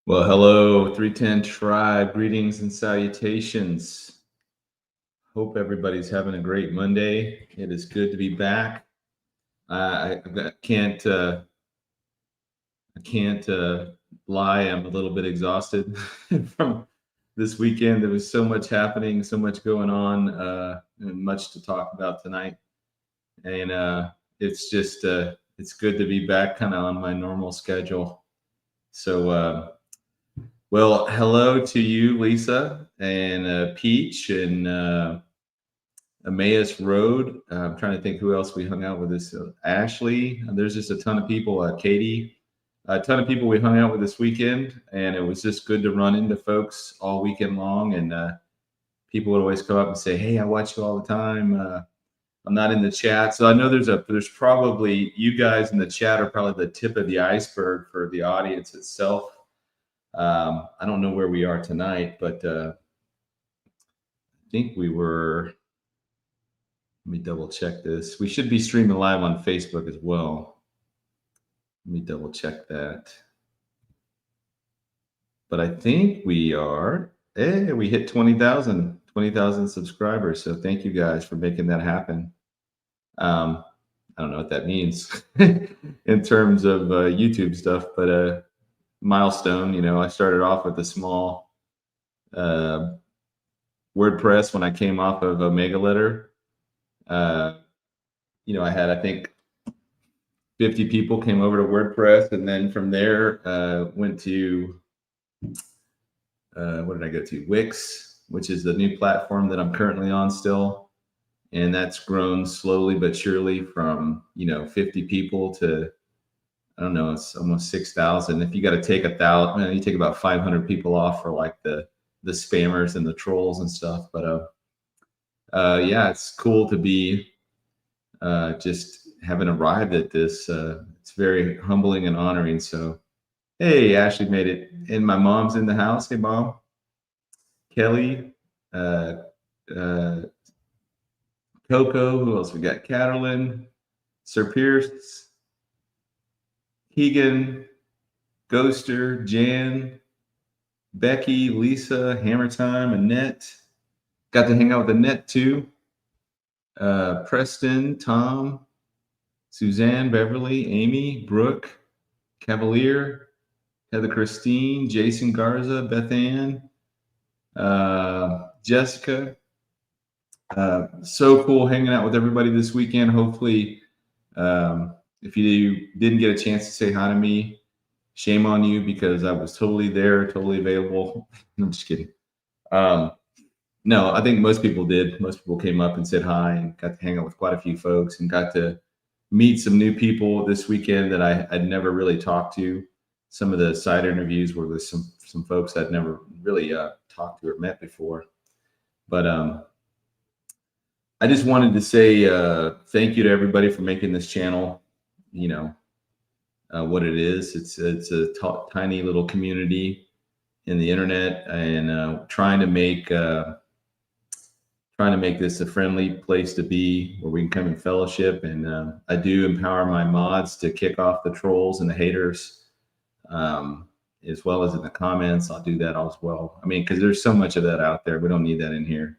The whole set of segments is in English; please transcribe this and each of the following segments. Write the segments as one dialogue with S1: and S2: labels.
S1: Well, hello, 310 Tribe. Greetings and salutations. Hope everybody's having a great Monday. It is good to be back. I can't lie. I'm a little bit exhausted from this weekend. There was so much happening, so much going on, and much to talk about tonight. And it's good to be back kind of on my normal schedule. So, hello to you, Lisa, and Peach, and Emmaus Road. I'm trying to think who else we hung out with this. Ashley, there's just a ton of people. Katie, a ton of people we hung out with this weekend, and it was just good to run into folks all weekend long. And people would always come up and say, "Hey, I watch you all the time." I'm not in the chat, so I know there's probably you guys in the chat are probably the tip of the iceberg for the audience itself. I don't know where we are tonight, but I think we were. Let me double check this. We should be streaming live on Facebook as well. Let me double check that. But I think we are. Hey, we hit 20,000 subscribers. So thank you guys for making that happen. I don't know what that means in terms of YouTube stuff, but milestone. I started off with a small WordPress when I came off of Omega Letter. I had, I think, 50 people came over to WordPress, and then from there went to what did I go to? Wix, which is the new platform that I'm currently on still, and that's grown slowly but surely from 50 people to, I don't know, it's almost 6,000. If you got to take 1,000, you take about 500 people off for like the spammers and the trolls and stuff. But yeah, it's cool to be just having arrived at this. It's very humbling and honoring. So, hey, Ashley made it, and my mom's in the house. Hey, Mom. Kelly, uh, Coco. Who else we got? Catalin, Sir Pierce, Keegan, Ghoster, Jan, Becky, Lisa, Hammer Time, Annette. Got to hang out with Annette too. Preston, Tom, Suzanne, Beverly, Amy, Brooke, Cavalier, Heather Christine, Jason Garza, Beth Ann, Jessica. So cool hanging out with everybody this weekend. Hopefully, if you didn't get a chance to say hi to me, shame on you, because I was totally there, totally available. I'm just kidding. No, I think most people did. Most people came up and said hi and got to hang out with quite a few folks and got to meet some new people this weekend that I'd never really talked to. Some of the side interviews were with some folks I'd never really talked to or met before. But I just wanted to say thank you to everybody for making this channel, what it is. It's a tiny little community in the internet, and trying to make this a friendly place to be where we can come in fellowship. And I do empower my mods to kick off the trolls and the haters, as well as in the comments. I'll do that as well. I mean, because there's so much of that out there. We don't need that in here.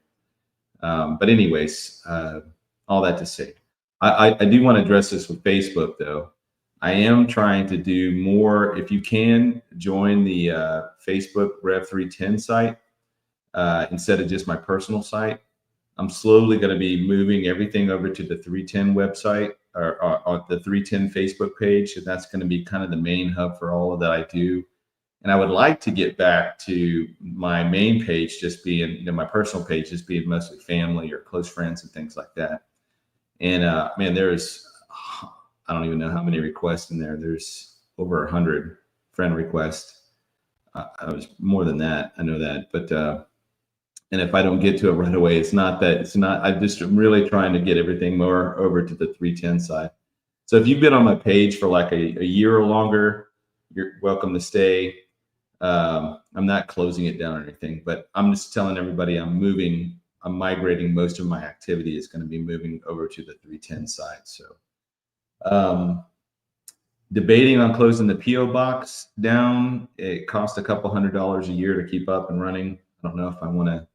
S1: But anyways, all that to say, I do want to address this with Facebook, though. I am trying to do more. If you can join the Facebook Rev 310 site instead of just my personal site, I'm slowly going to be moving everything over to the 310 website or the 310 Facebook page. And that's going to be kind of the main hub for all of that I do. And I would like to get back to my main page just being, my personal page just being mostly family or close friends and things like that. And man, there's, I don't even know how many requests in there. There's over 100 friend requests. I was more than that. I know that, but and if I don't get to it right away, I'm just really trying to get everything more over to the 310 side. So if you've been on my page for like a year or longer, you're welcome to stay. I'm not closing it down or anything, but I'm just telling everybody I'm migrating. Most of my activity is going to be moving over to the 310 side. So Debating on closing the PO box down. It costs a couple $100 a year to keep up and running. I don't know if I want to,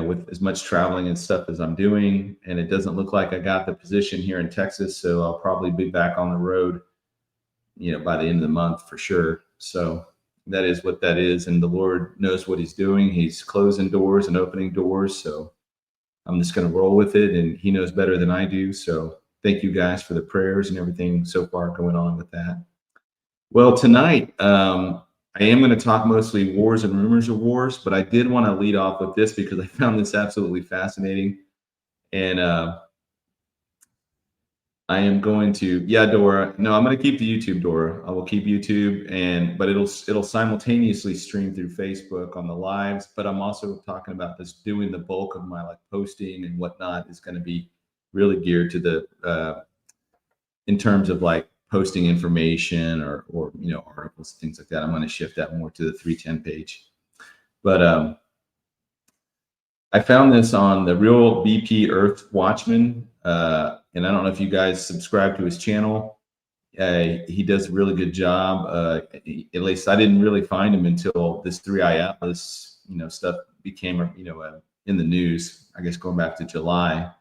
S1: with as much traveling and stuff as I'm doing, and it doesn't look like I got the position here in Texas, so I'll probably be back on the road, by the end of the month for sure. So that is what that is, and the Lord knows what He's doing. He's closing doors and opening doors, so I'm just going to roll with it, and He knows better than I do. So thank you guys for the prayers and everything so far going on with that. Well, tonight, I am going to talk mostly wars and rumors of wars, but I did want to lead off with this because I found this absolutely fascinating. And I am going to, yeah, Dora. No, I'm going to keep the YouTube, Dora. I will keep YouTube, but it'll simultaneously stream through Facebook on the lives. But I'm also talking about this, doing the bulk of my posting and whatnot is going to be really geared to the in terms of posting information or articles, things like that. I'm going to shift that more to the 310 page. But I found this on the Real BP Earth Watchman, and I don't know if you guys subscribe to his channel. He does a really good job. At least I didn't really find him until this 3i Atlas, stuff became, in the news. I guess going back to July.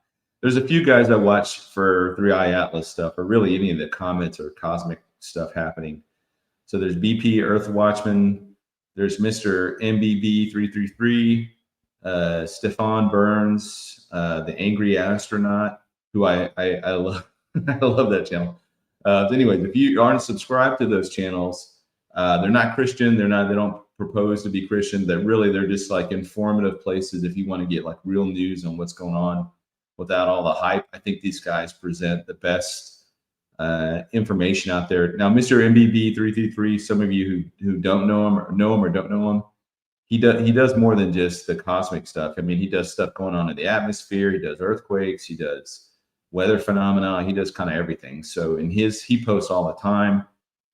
S1: There's a few guys I watch for 3i Atlas stuff, or really any of the comets or cosmic stuff happening. So there's BP Earth Watchman. There's Mr. MBB333, Stefan Burns, the Angry Astronaut, who I love. I love that channel. Anyways, if you aren't subscribed to those channels, they're not Christian. They don't propose to be Christian. They're just informative places if you want to get real news on what's going on without all the hype. I think these guys present the best information out there. Now, Mr. MBB333, some of you who don't know him or don't know him, he does more than just the cosmic stuff. I mean, he does stuff going on in the atmosphere. He does earthquakes. He does weather phenomena. He does kind of everything. So he posts all the time.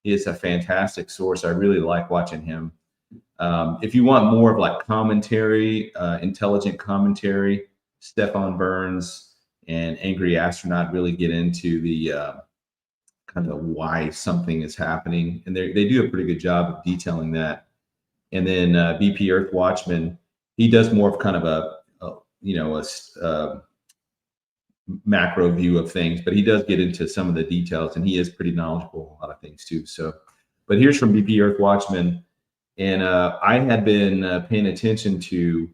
S1: He is a fantastic source. I really like watching him. If you want more of commentary, intelligent commentary, Stefan Burns and Angry Astronaut really get into the kind of why something is happening, and they do a pretty good job of detailing that. And then BP Earth Watchman, he does more of kind of a macro view of things, but he does get into some of the details, and he is pretty knowledgeable on a lot of things too. So, but here's from BP Earth Watchman, and I had been paying attention to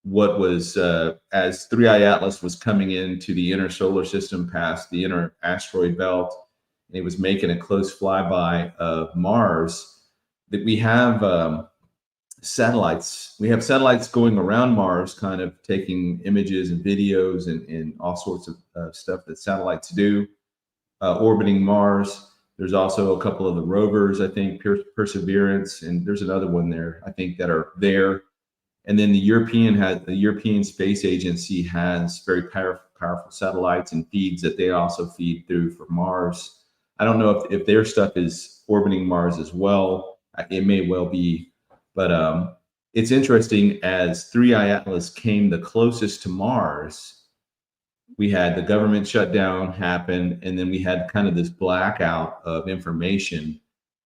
S1: what was as 3i Atlas was coming into the inner solar system past the inner asteroid belt, and it was making a close flyby of Mars, that we have satellites. We have satellites going around Mars, kind of taking images and videos and all sorts of stuff that satellites do, orbiting Mars. There's also a couple of the rovers, I think, Perseverance, and there's another one there, I think, that are there. And then the European Space Agency has very powerful satellites and feeds that they also feed through for Mars. I don't know if their stuff is orbiting Mars as well. It may well be, but it's interesting. As 3i Atlas came the closest to Mars, we had the government shutdown happen, and then we had kind of this blackout of information.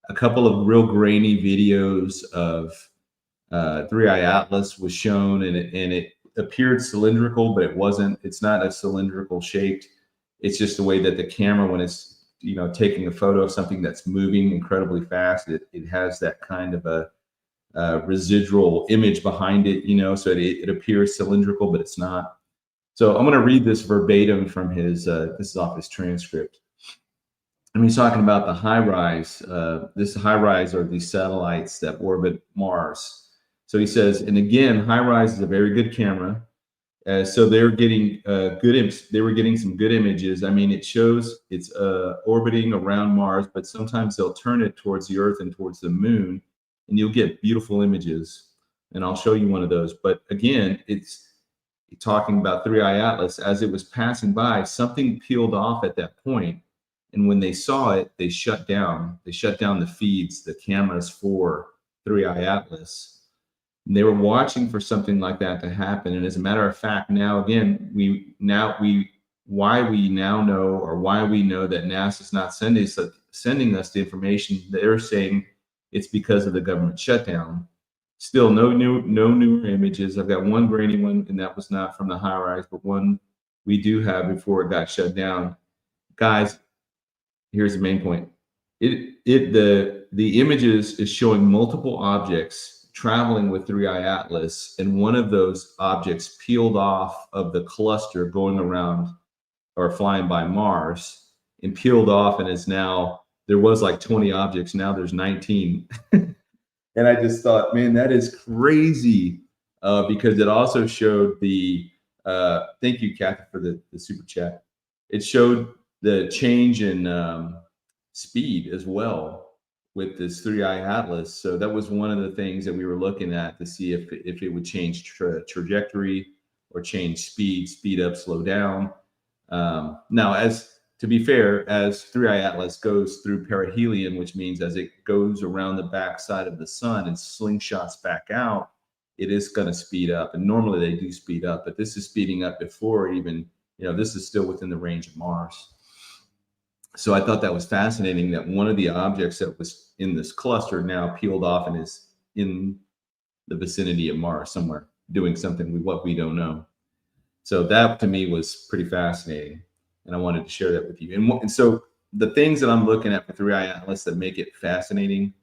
S1: A couple of real grainy videos of 3i Atlas was shown, and it appeared cylindrical, but it wasn't. It's not a cylindrical shaped. It's just the way that the camera, when it's taking a photo of something that's moving incredibly fast, it has that kind of a residual image behind it, so it appears cylindrical, but it's not. So I'm going to read this verbatim from his. This is off his transcript. And he's talking about the HiRISE. This HiRISE are these satellites that orbit Mars. So he says, and again, HiRISE is a very good camera. So they're getting they were getting some good images. I mean, it shows it's orbiting around Mars, but sometimes they'll turn it towards the Earth and towards the moon, and you'll get beautiful images. And I'll show you one of those. But again, it's talking about 3i Atlas. As it was passing by, something peeled off at that point. And when they saw it, they shut down. They shut down the feeds, the cameras for 3i Atlas. And they were watching for something like that to happen. And as a matter of fact, now again, we why we now know, or why we know that NASA's not sending us the information. They're saying it's because of the government shutdown. Still, no newer images. I've got one grainy one, and that was not from the high rise, but one we do have before it got shut down. Guys, here's the main point. The images is showing multiple objects traveling with 3i Atlas, and one of those objects peeled off of the cluster going around or flying by Mars, and peeled off, and is now, there was like 20 objects, now there's 19. And I just thought, man, that is crazy, because it also showed the, thank you, Kathy, for the super chat. It showed the change in speed as well with this 3i Atlas. So that was one of the things that we were looking at to see if it would change trajectory or change speed up, slow down. Now, as to be fair, as 3i Atlas goes through perihelion, which means as it goes around the backside of the sun and slingshots back out, it is going to speed up. And normally they do speed up, but this is speeding up before even, this is still within the range of Mars. So I thought that was fascinating that one of the objects that was in this cluster now peeled off and is in the vicinity of Mars somewhere, doing something with what we don't know. So that to me was pretty fascinating, and I wanted to share that with you. And so the things that I'm looking at for 3i Atlas that make it fascinating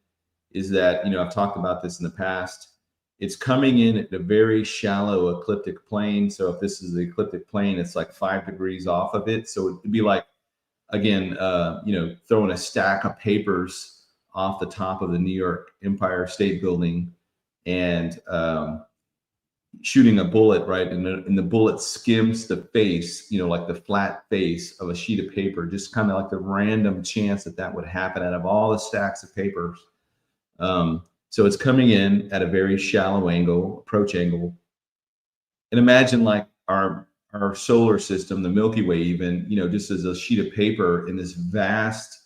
S1: is that, I've talked about this in the past. It's coming in at a very shallow ecliptic plane. So if this is the ecliptic plane, it's like 5 degrees off of it. So it'd be like, again, throwing a stack of papers off the top of the New York Empire State Building, and shooting a bullet, right? And the bullet skims the face, like the flat face of a sheet of paper, just kind of like the random chance that would happen out of all the stacks of papers. So it's coming in at a very shallow angle, approach angle. And imagine like our solar system, the Milky Way, even, just as a sheet of paper in this vast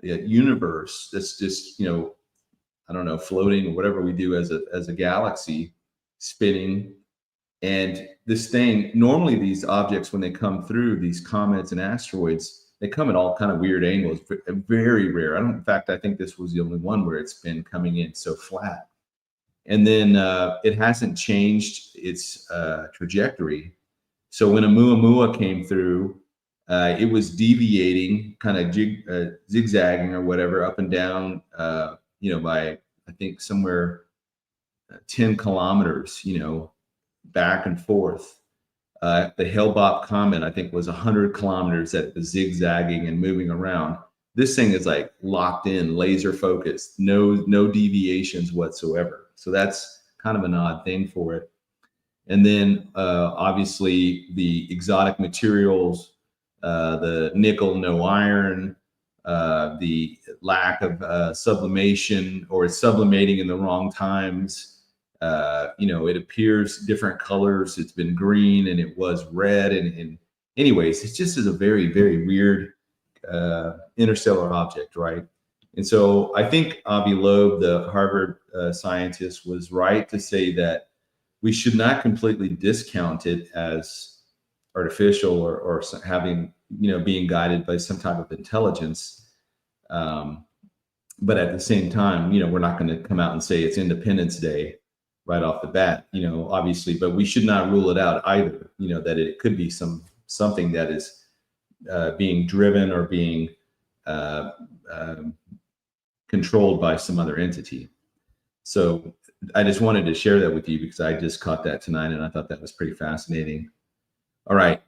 S1: universe that's just, I don't know, floating or whatever we do as a galaxy, spinning. And this thing, normally these objects, when they come through, these comets and asteroids, they come at all kind of weird angles, very rare. In fact, I think this was the only one where it's been coming in so flat. And then it hasn't changed its trajectory. So when Oumuamua came through, it was deviating, kind of zigzagging or whatever, up and down, by, I think, somewhere 10 kilometers, back and forth. The Hale-Bopp comet, I think, was 100 kilometers that was zigzagging and moving around. This thing is like locked in, laser focused, no deviations whatsoever. So that's kind of an odd thing for it. And then obviously the exotic materials, the nickel, no iron, the lack of sublimation, or it's sublimating in the wrong times. It appears different colors. It's been green and it was red. And anyways, it just is a very, very weird interstellar object, right? And so I think Avi Loeb, the Harvard scientist, was right to say that we should not completely discount it as artificial or having, being guided by some type of intelligence. But at the same time, we're not going to come out and say it's Independence Day right off the bat, obviously, but we should not rule it out either, that it could be something that is being driven or being controlled by some other entity. So I just wanted to share that with you because I just caught that tonight and I thought that was pretty fascinating. All right.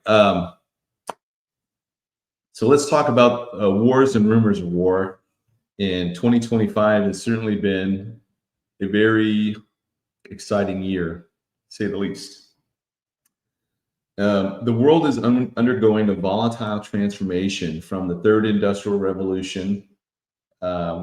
S1: So let's talk about wars and rumors of war. And 2025 has certainly been a very exciting year, to say the least. The world is undergoing a volatile transformation from the third industrial revolution,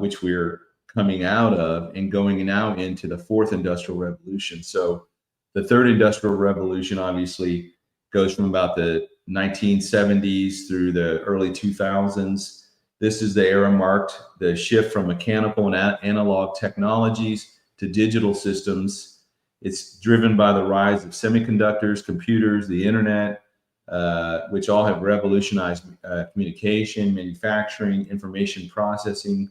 S1: which we're coming out of, and going now into the fourth industrial revolution. So the third industrial revolution obviously goes from about the 1970s through the early 2000s. This is the era marked the shift from mechanical and analog technologies to digital systems. It's driven by the rise of semiconductors, computers, the internet, which all have revolutionized communication, manufacturing, information processing.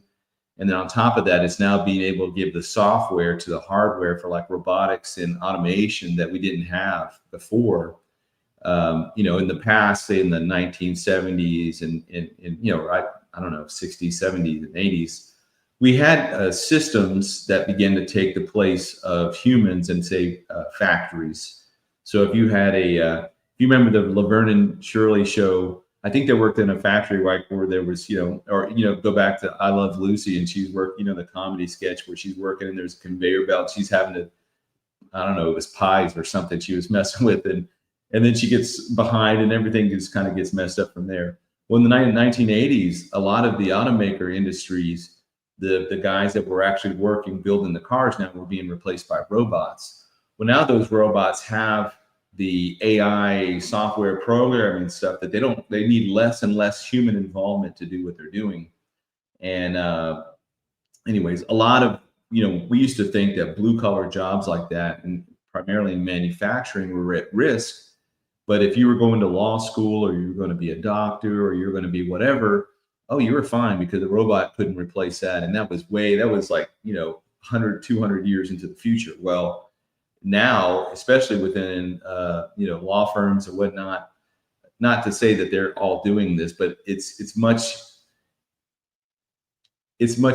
S1: And then on top of that, it's now being able to give the software to the hardware for like robotics and automation that we didn't have before. In the past, say in the 1970s and I don't know, 60s, 70s, and 80s, we had systems that began to take the place of humans in, say, factories. So if you had if you remember the Laverne and Shirley show, I think they worked in a factory where there was, go back to I Love Lucy, and she's working, the comedy sketch where she's working and there's a conveyor belt. She's having to, I don't know, it was pies or something she was messing with. And then she gets behind and everything just kind of gets messed up from there. Well, in the 1980s, a lot of the automaker industries, the guys that were actually working, building the cars now were being replaced by robots. Well, now those robots have the AI software programming stuff that they need less and less human involvement to do what they're doing. And anyways, a lot of, we used to think that blue collar jobs like that, and primarily in manufacturing, were at risk. But if you were going to law school, or you were going to be a doctor, or you're going to be whatever, oh, you were fine because the robot couldn't replace that. And that was like, 100, 200 years into the future. Well, now, especially within, law firms or whatnot, not to say that they're all doing this, but it's much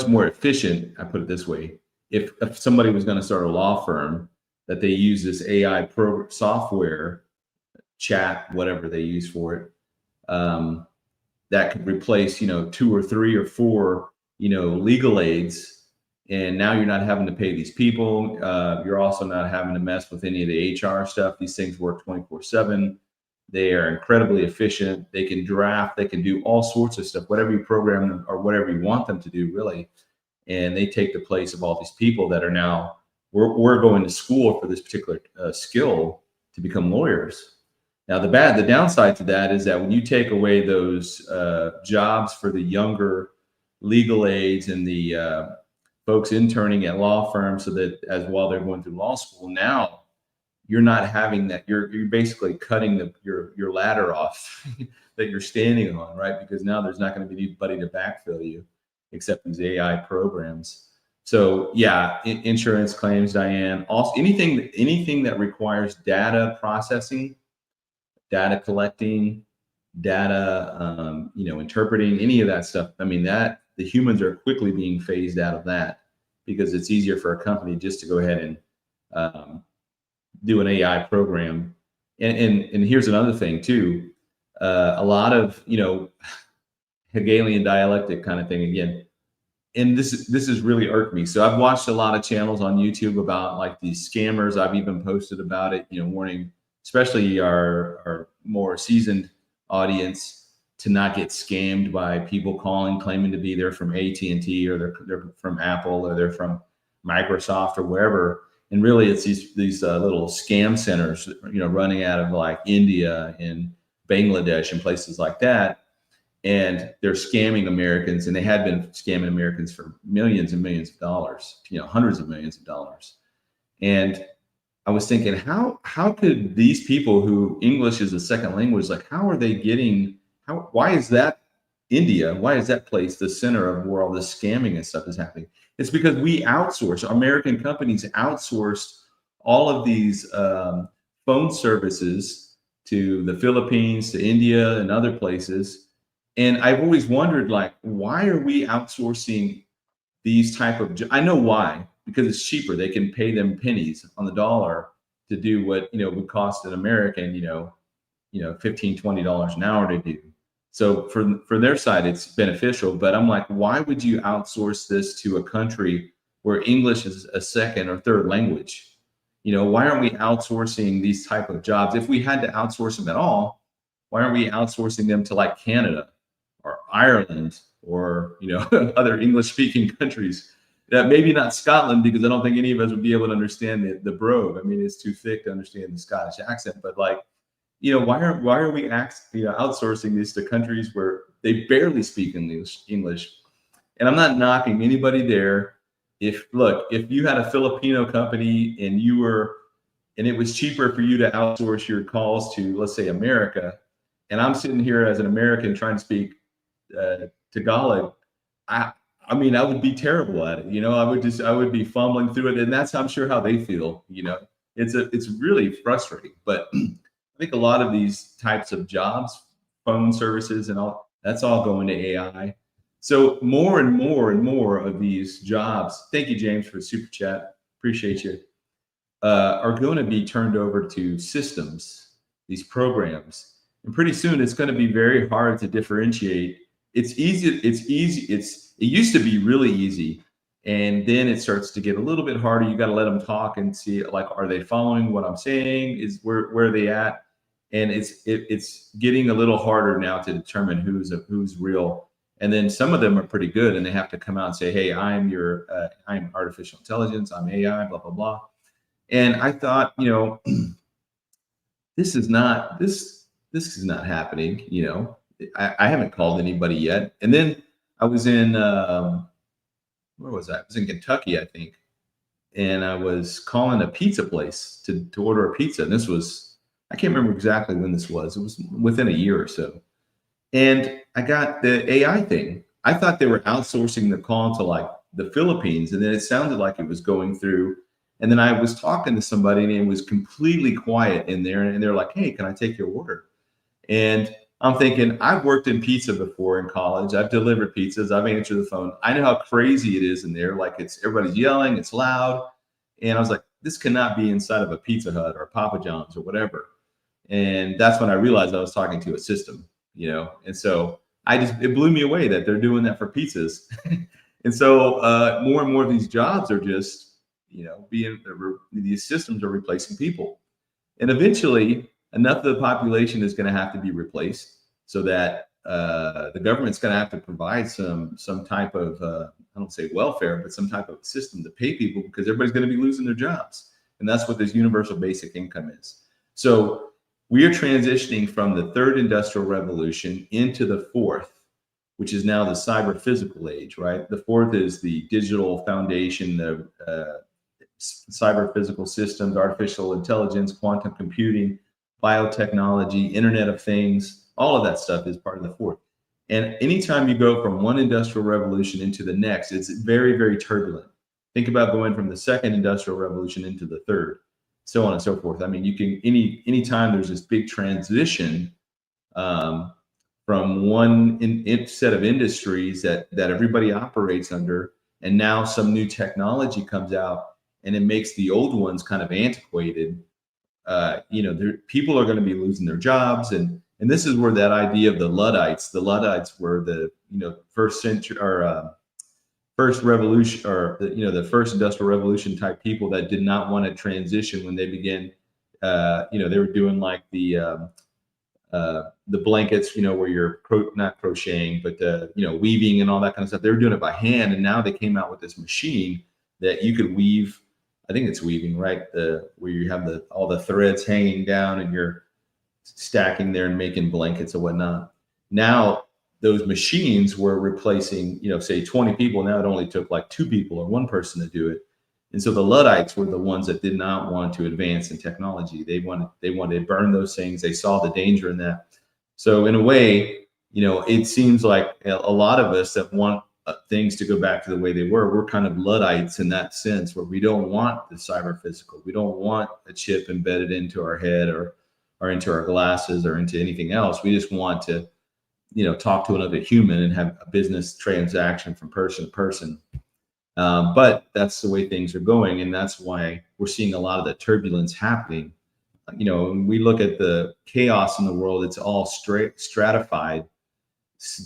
S1: more efficient. I put it this way. If somebody was going to start a law firm, that they use this AI software, chat, whatever they use for it, that could replace, 2 or 3 or 4, legal aids. And now you're not having to pay these people. You're also not having to mess with any of the HR stuff. These things work 24/7. They are incredibly efficient. They can draft. They can do all sorts of stuff, whatever you program them or whatever you want them to do, really. And they take the place of all these people that are now, we're going to school for this particular skill to become lawyers. Now, the downside to that is that when you take away those jobs for the younger legal aides and the folks interning at law firms, so that while they're going through law school, now you're not having that. You're basically cutting your ladder off that you're standing on, right? Because now there's not going to be anybody to backfill you except these AI programs. So yeah, insurance claims, Diane. Also, anything that requires data processing, data collecting, data, interpreting, any of that stuff. I mean, that the humans are quickly being phased out of that because it's easier for a company just to go ahead and do an AI program. And here's another thing too. A lot of, Hegelian dialectic kind of thing again. And this has really irked me. So I've watched a lot of channels on YouTube about like these scammers. I've even posted about it, warning, especially our more seasoned audience, to not get scammed by people claiming to be they're from AT&T, or they're from Apple, or they're from Microsoft, or wherever. And really, it's these little scam centers, running out of like India and Bangladesh and places like that. And they're scamming Americans, and they had been scamming Americans for millions and millions of dollars, hundreds of millions of dollars. And I was thinking, how could these people who English is a second language, like how are they getting, why is that India, why is that place the center of where all this scamming and stuff is happening? It's because we outsource, American companies outsourced all of these phone services to the Philippines, to India, and other places. And I've always wondered, like, why are we outsourcing these type of, I know why, because it's cheaper. They can pay them pennies on the dollar to do what, would cost an American, $15, $20 an hour to do. So for their side, it's beneficial. But I'm like, why would you outsource this to a country where English is a second or third language? Why aren't we outsourcing these type of jobs? If we had to outsource them at all, why aren't we outsourcing them to like Canada or Ireland or, other English speaking countries? Maybe not Scotland, because I don't think any of us would be able to understand the brogue. I mean, it's too thick to understand the Scottish accent. But like, why are we outsourcing these to countries where they barely speak English? And I'm not knocking anybody there. If you had a Filipino company and it was cheaper for you to outsource your calls to, let's say, America, and I'm sitting here as an American trying to speak Tagalog. I I mean, I would be terrible at it. I would be fumbling through it, and that's I'm sure how they feel. It's really frustrating. But I think a lot of these types of jobs, phone services, and all that's all going to AI. So more and more and more of these jobs. Thank you, James, for the super chat. Appreciate you. Are going to be turned over to systems, these programs, and pretty soon it's going to be very hard to differentiate. It's easy. It's easy. It used to be really easy, and then it starts to get a little bit harder. You got to let them talk and see, like, are they following what I'm saying? Where are they at? And it's getting a little harder now to determine who's real. And then some of them are pretty good, and they have to come out and say, "Hey, I'm artificial intelligence. I'm AI. Blah blah blah." And I thought, this is not happening. I haven't called anybody yet. And then I was in where was I? I was in Kentucky, I think, and I was calling a pizza place to order a pizza. And this was, I can't remember exactly when this was. It was within a year or so. And I got the AI thing. I thought they were outsourcing the call to like the Philippines, and then it sounded like it was going through. And then I was talking to somebody, and it was completely quiet in there. And they're like, "Hey, can I take your order?" And I'm thinking, I've worked in pizza before in college. I've delivered pizzas. I've answered the phone. I know how crazy it is in there. Like everybody's yelling, it's loud. And I was like, this cannot be inside of a Pizza Hut or Papa John's or whatever. And that's when I realized I was talking to a system, And so it blew me away that they're doing that for pizzas. And so more and more of these jobs are just, these systems are replacing people. And eventually, enough of the population is going to have to be replaced so that the government's going to have to provide some type of, I don't say welfare, but some type of system to pay people, because everybody's going to be losing their jobs. And that's what this universal basic income is. So we are transitioning from the third industrial revolution into the fourth, which is now the cyber physical age, right? The fourth is the digital foundation, the cyber physical systems, artificial intelligence, quantum computing, biotechnology, Internet of Things. All of that stuff is part of the fourth. And anytime you go from one industrial revolution into the next, it's very, very turbulent. Think about going from the second industrial revolution into the third, so on and so forth. I mean, you can anytime there's this big transition from one set of industries that everybody operates under, and now some new technology comes out and it makes the old ones kind of antiquated. People are going to be losing their jobs, and this is where that idea of the Luddites were the first century or first revolution, or the first industrial revolution type people that did not want to transition when they began. They were doing like the blankets, where you're not crocheting, but weaving and all that kind of stuff. They were doing it by hand, and now they came out with this machine that you could weave. I think it's weaving, right? Where you have all the threads hanging down and you're stacking there and making blankets and whatnot. Now those machines were replacing, say 20 people. Now it only took like 2 people or 1 person to do it. And so the Luddites were the ones that did not want to advance in technology. They wanted to burn those things. They saw the danger in that. So in a way, it seems like a lot of us that want things to go back to the way they were. We're kind of Luddites in that sense, where we don't want the cyber physical. We don't want a chip embedded into our head or into our glasses or into anything else. We just want to, talk to another human and have a business transaction from person to person. But that's the way things are going, and that's why we're seeing a lot of the turbulence happening. When we look at the chaos in the world, it's all stratified.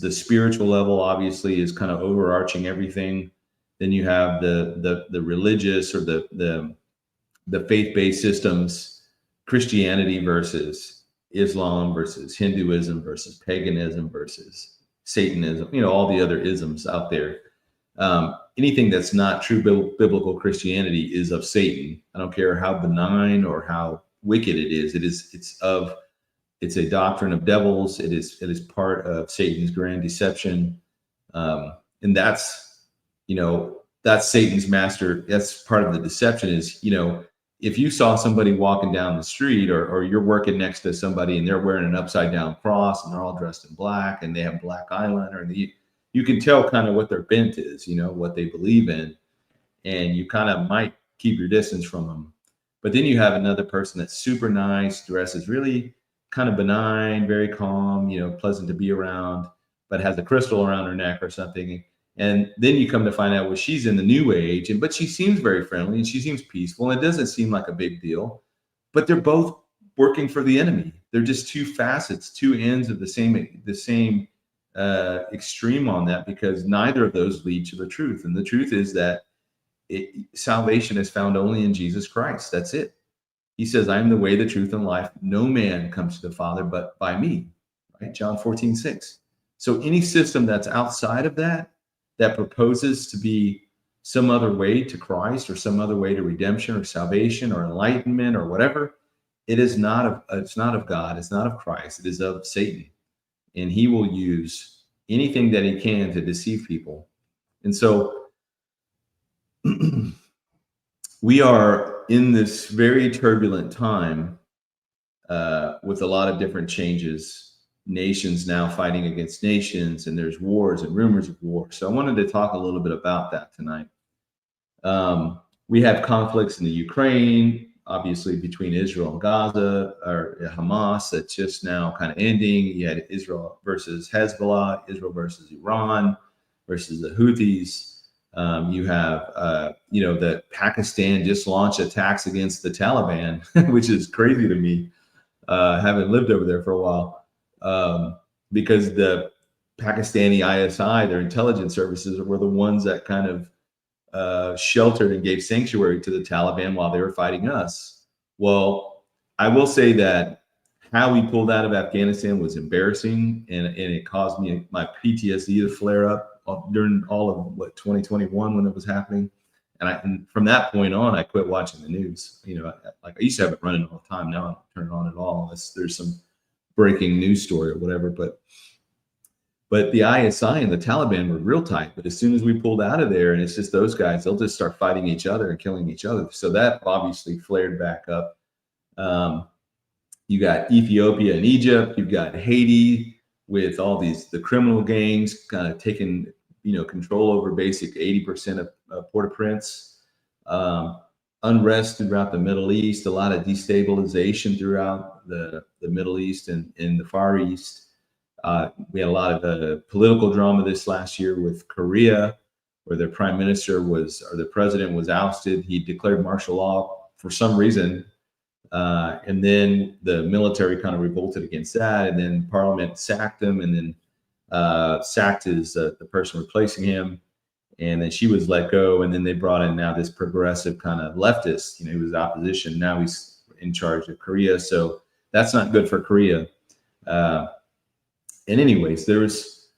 S1: The spiritual level obviously is kind of overarching everything. Then you have the religious or the faith-based systems, Christianity versus Islam versus Hinduism versus paganism versus Satanism, all the other isms out there. Anything that's not true biblical Christianity is of Satan. I don't care how benign or how wicked it is. It's a doctrine of devils. It is part of Satan's grand deception. And that's Satan's master. That's part of the deception is, if you saw somebody walking down the street, or you're working next to somebody and they're wearing an upside down cross and they're all dressed in black and they have black eyeliner, and you can tell kind of what their bent is, what they believe in, and you kind of might keep your distance from them. But then you have another person that's super nice, dresses really kind of benign, very calm, pleasant to be around, but has a crystal around her neck or something. And then you come to find out, well, she's in the new age, but she seems very friendly and she seems peaceful. And it doesn't seem like a big deal, but they're both working for the enemy. They're just two facets, two ends of the same extreme on that, because neither of those lead to the truth. And the truth is that salvation is found only in Jesus Christ. That's it. He says, I am the way, the truth, and life. No man comes to the Father but by me. Right? John 14:6. So any system that's outside of that proposes to be some other way to Christ, or some other way to redemption or salvation or enlightenment or whatever, it's not of God. It's not of Christ. It is of Satan. And he will use anything that he can to deceive people. And so we are in this very turbulent time with a lot of different changes. Nations now fighting against nations, and there's wars and rumors of war. So I wanted to talk a little bit about that tonight. We have conflicts in the Ukraine, obviously between Israel and Gaza, or Hamas, that's just now kind of ending. You had Israel versus Hezbollah, Israel versus Iran versus the Houthis. You have, that Pakistan just launched attacks against the Taliban, which is crazy to me, having lived over there for a while, because the Pakistani ISI, their intelligence services, were the ones that kind of sheltered and gave sanctuary to the Taliban while they were fighting us. Well, I will say that how we pulled out of Afghanistan was embarrassing, and it caused me my PTSD to flare up during all of 2021 when it was happening. And from that point on, I quit watching the news. Like I used to have it running all the time. Now I don't turn it on at all unless there's some breaking news story or whatever. But the ISI and the Taliban were real tight. But as soon as we pulled out of there, and it's just those guys, they'll just start fighting each other and killing each other. So that obviously flared back up. You got Ethiopia and Egypt. You've got Haiti with all the criminal gangs kind of taking, control over basic 80% of Port-au-Prince. Unrest throughout the Middle East, a lot of destabilization throughout the Middle East and in the Far East. We had a lot of political drama this last year with Korea, where their prime minister the president was ousted. He declared martial law for some reason. And then the military kind of revolted against that. And then Parliament sacked him, and then sacked the person replacing him. And then she was let go. And then they brought in now this progressive kind of leftist, he was opposition. Now he's in charge of Korea. So that's not good for Korea. And anyways, there's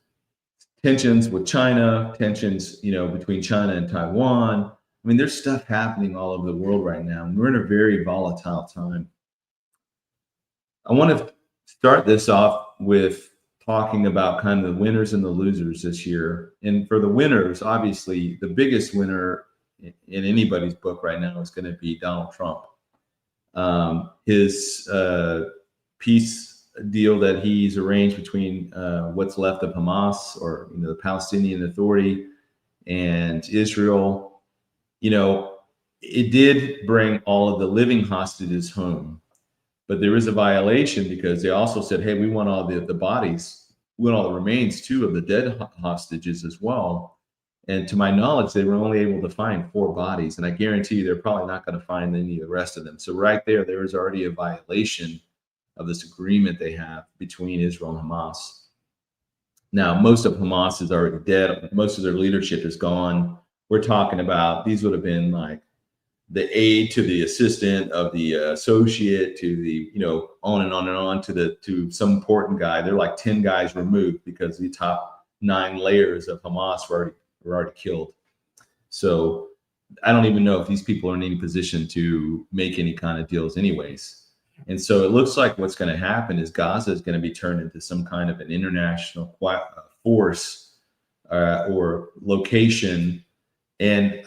S1: tensions with China, tensions, between China and Taiwan. I mean, there's stuff happening all over the world right now, and we're in a very volatile time. I want to start this off with talking about kind of the winners and the losers this year. And for the winners, obviously, the biggest winner in anybody's book right now is going to be Donald Trump. His peace deal that he's arranged between what's left of Hamas, or the Palestinian Authority, and Israel. It did bring all of the living hostages home, but there is a violation, because they also said, hey, we want all the bodies, we want all the remains too of the dead hostages as well. And to my knowledge, they were only able to find 4 bodies, and I guarantee you they're probably not going to find any of the rest of them. So right there is already a violation of this agreement they have between Israel and Hamas. Now, most of Hamas is already dead. Most of their leadership is gone. We're talking about, these would have been like the aide to the assistant of the associate to the, on and on and on to some important guy. They're like 10 guys removed, because the top 9 layers of Hamas were already killed. So I don't even know if these people are in any position to make any kind of deals anyways. And so it looks like what's going to happen is Gaza is going to be turned into some kind of an international force or location. And,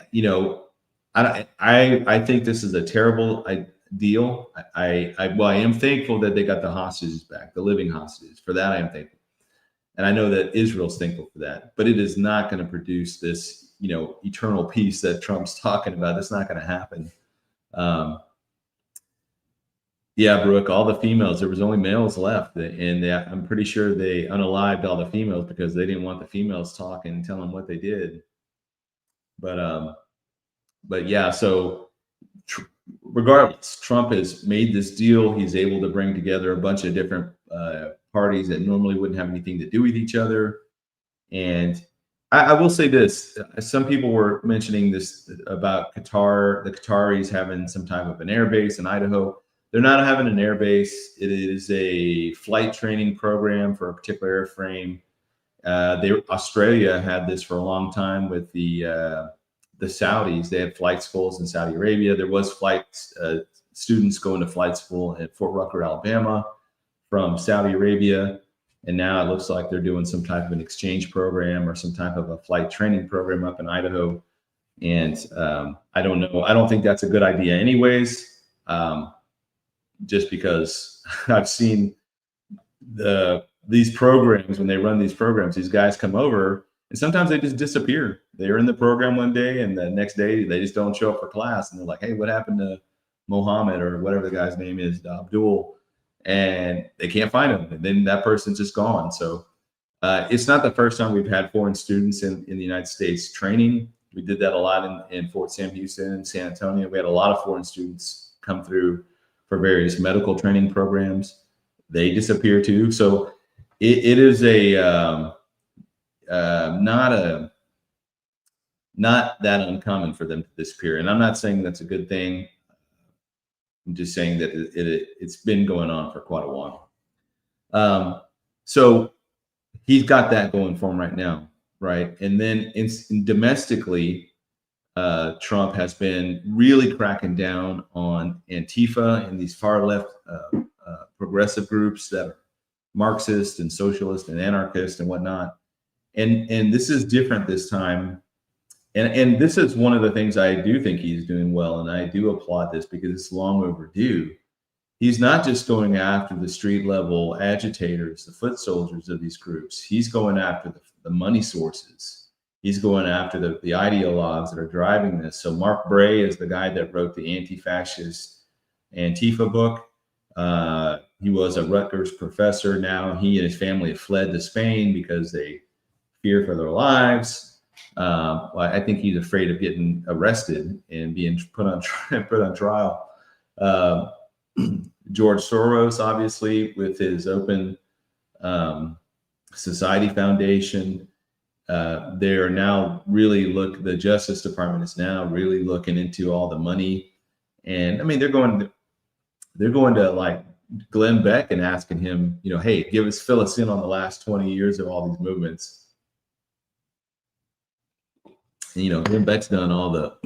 S1: I think this is a terrible deal. Well, I am thankful that they got the hostages back, the living hostages. For that, I am thankful, and I know that Israel's thankful for that. But it is not going to produce this, eternal peace that Trump's talking about. That's not going to happen. Um, yeah, Brooke, all the females. There was only males left, and I'm pretty sure they unalived all the females because they didn't want the females talking and telling what they did. But yeah, so regardless, Trump has made this deal. He's able to bring together a bunch of different parties that normally wouldn't have anything to do with each other. And I will say this: some people were mentioning this about Qatar, the Qataris having some type of an air base in Idaho. They're not having an air base. It is a flight training program for a particular airframe. Australia had this for a long time with the Saudis. They had flight schools in Saudi Arabia. There was students going to flight school at Fort Rucker, Alabama, from Saudi Arabia. And now it looks like they're doing some type of an exchange program or some type of a flight training program up in Idaho. And I don't know. I don't think that's a good idea anyways, just because I've seen these programs, when they run these programs, these guys come over and sometimes they just disappear. They're in the program one day and the next day they just don't show up for class. And they're like, hey, what happened to Mohammed or whatever the guy's name is, Abdul? And they can't find him. And then that person's just gone. So it's not the first time we've had foreign students in the United States training. We did that a lot in Fort Sam Houston and San Antonio. We had a lot of foreign students come through for various medical training programs. They disappear too. So it is not that uncommon for them to disappear. And I'm not saying that's a good thing. I'm just saying that it's been going on for quite a while. So he's got that going for him right now, right? And then domestically, Trump has been really cracking down on Antifa and these far left progressive groups that are Marxist and socialist and anarchist and whatnot. And this is different this time. And this is one of the things I do think he's doing well, and I do applaud this because it's long overdue. He's not just going after the street level agitators, the foot soldiers of these groups. He's going after the money sources. He's going after the ideologues that are driving this. So Mark Bray is the guy that wrote the anti-fascist Antifa book. He was a Rutgers professor. Now he and his family have fled to Spain because they fear for their lives. Well, I think he's afraid of getting arrested and being put on trial. George Soros, obviously, with his Open Society Foundation, they are now really the Justice Department is now really looking into all the money, and I mean they're going to like Glenn Beck and asking him, hey, fill us in on the last 20 years of all these movements. Glenn Beck's done all the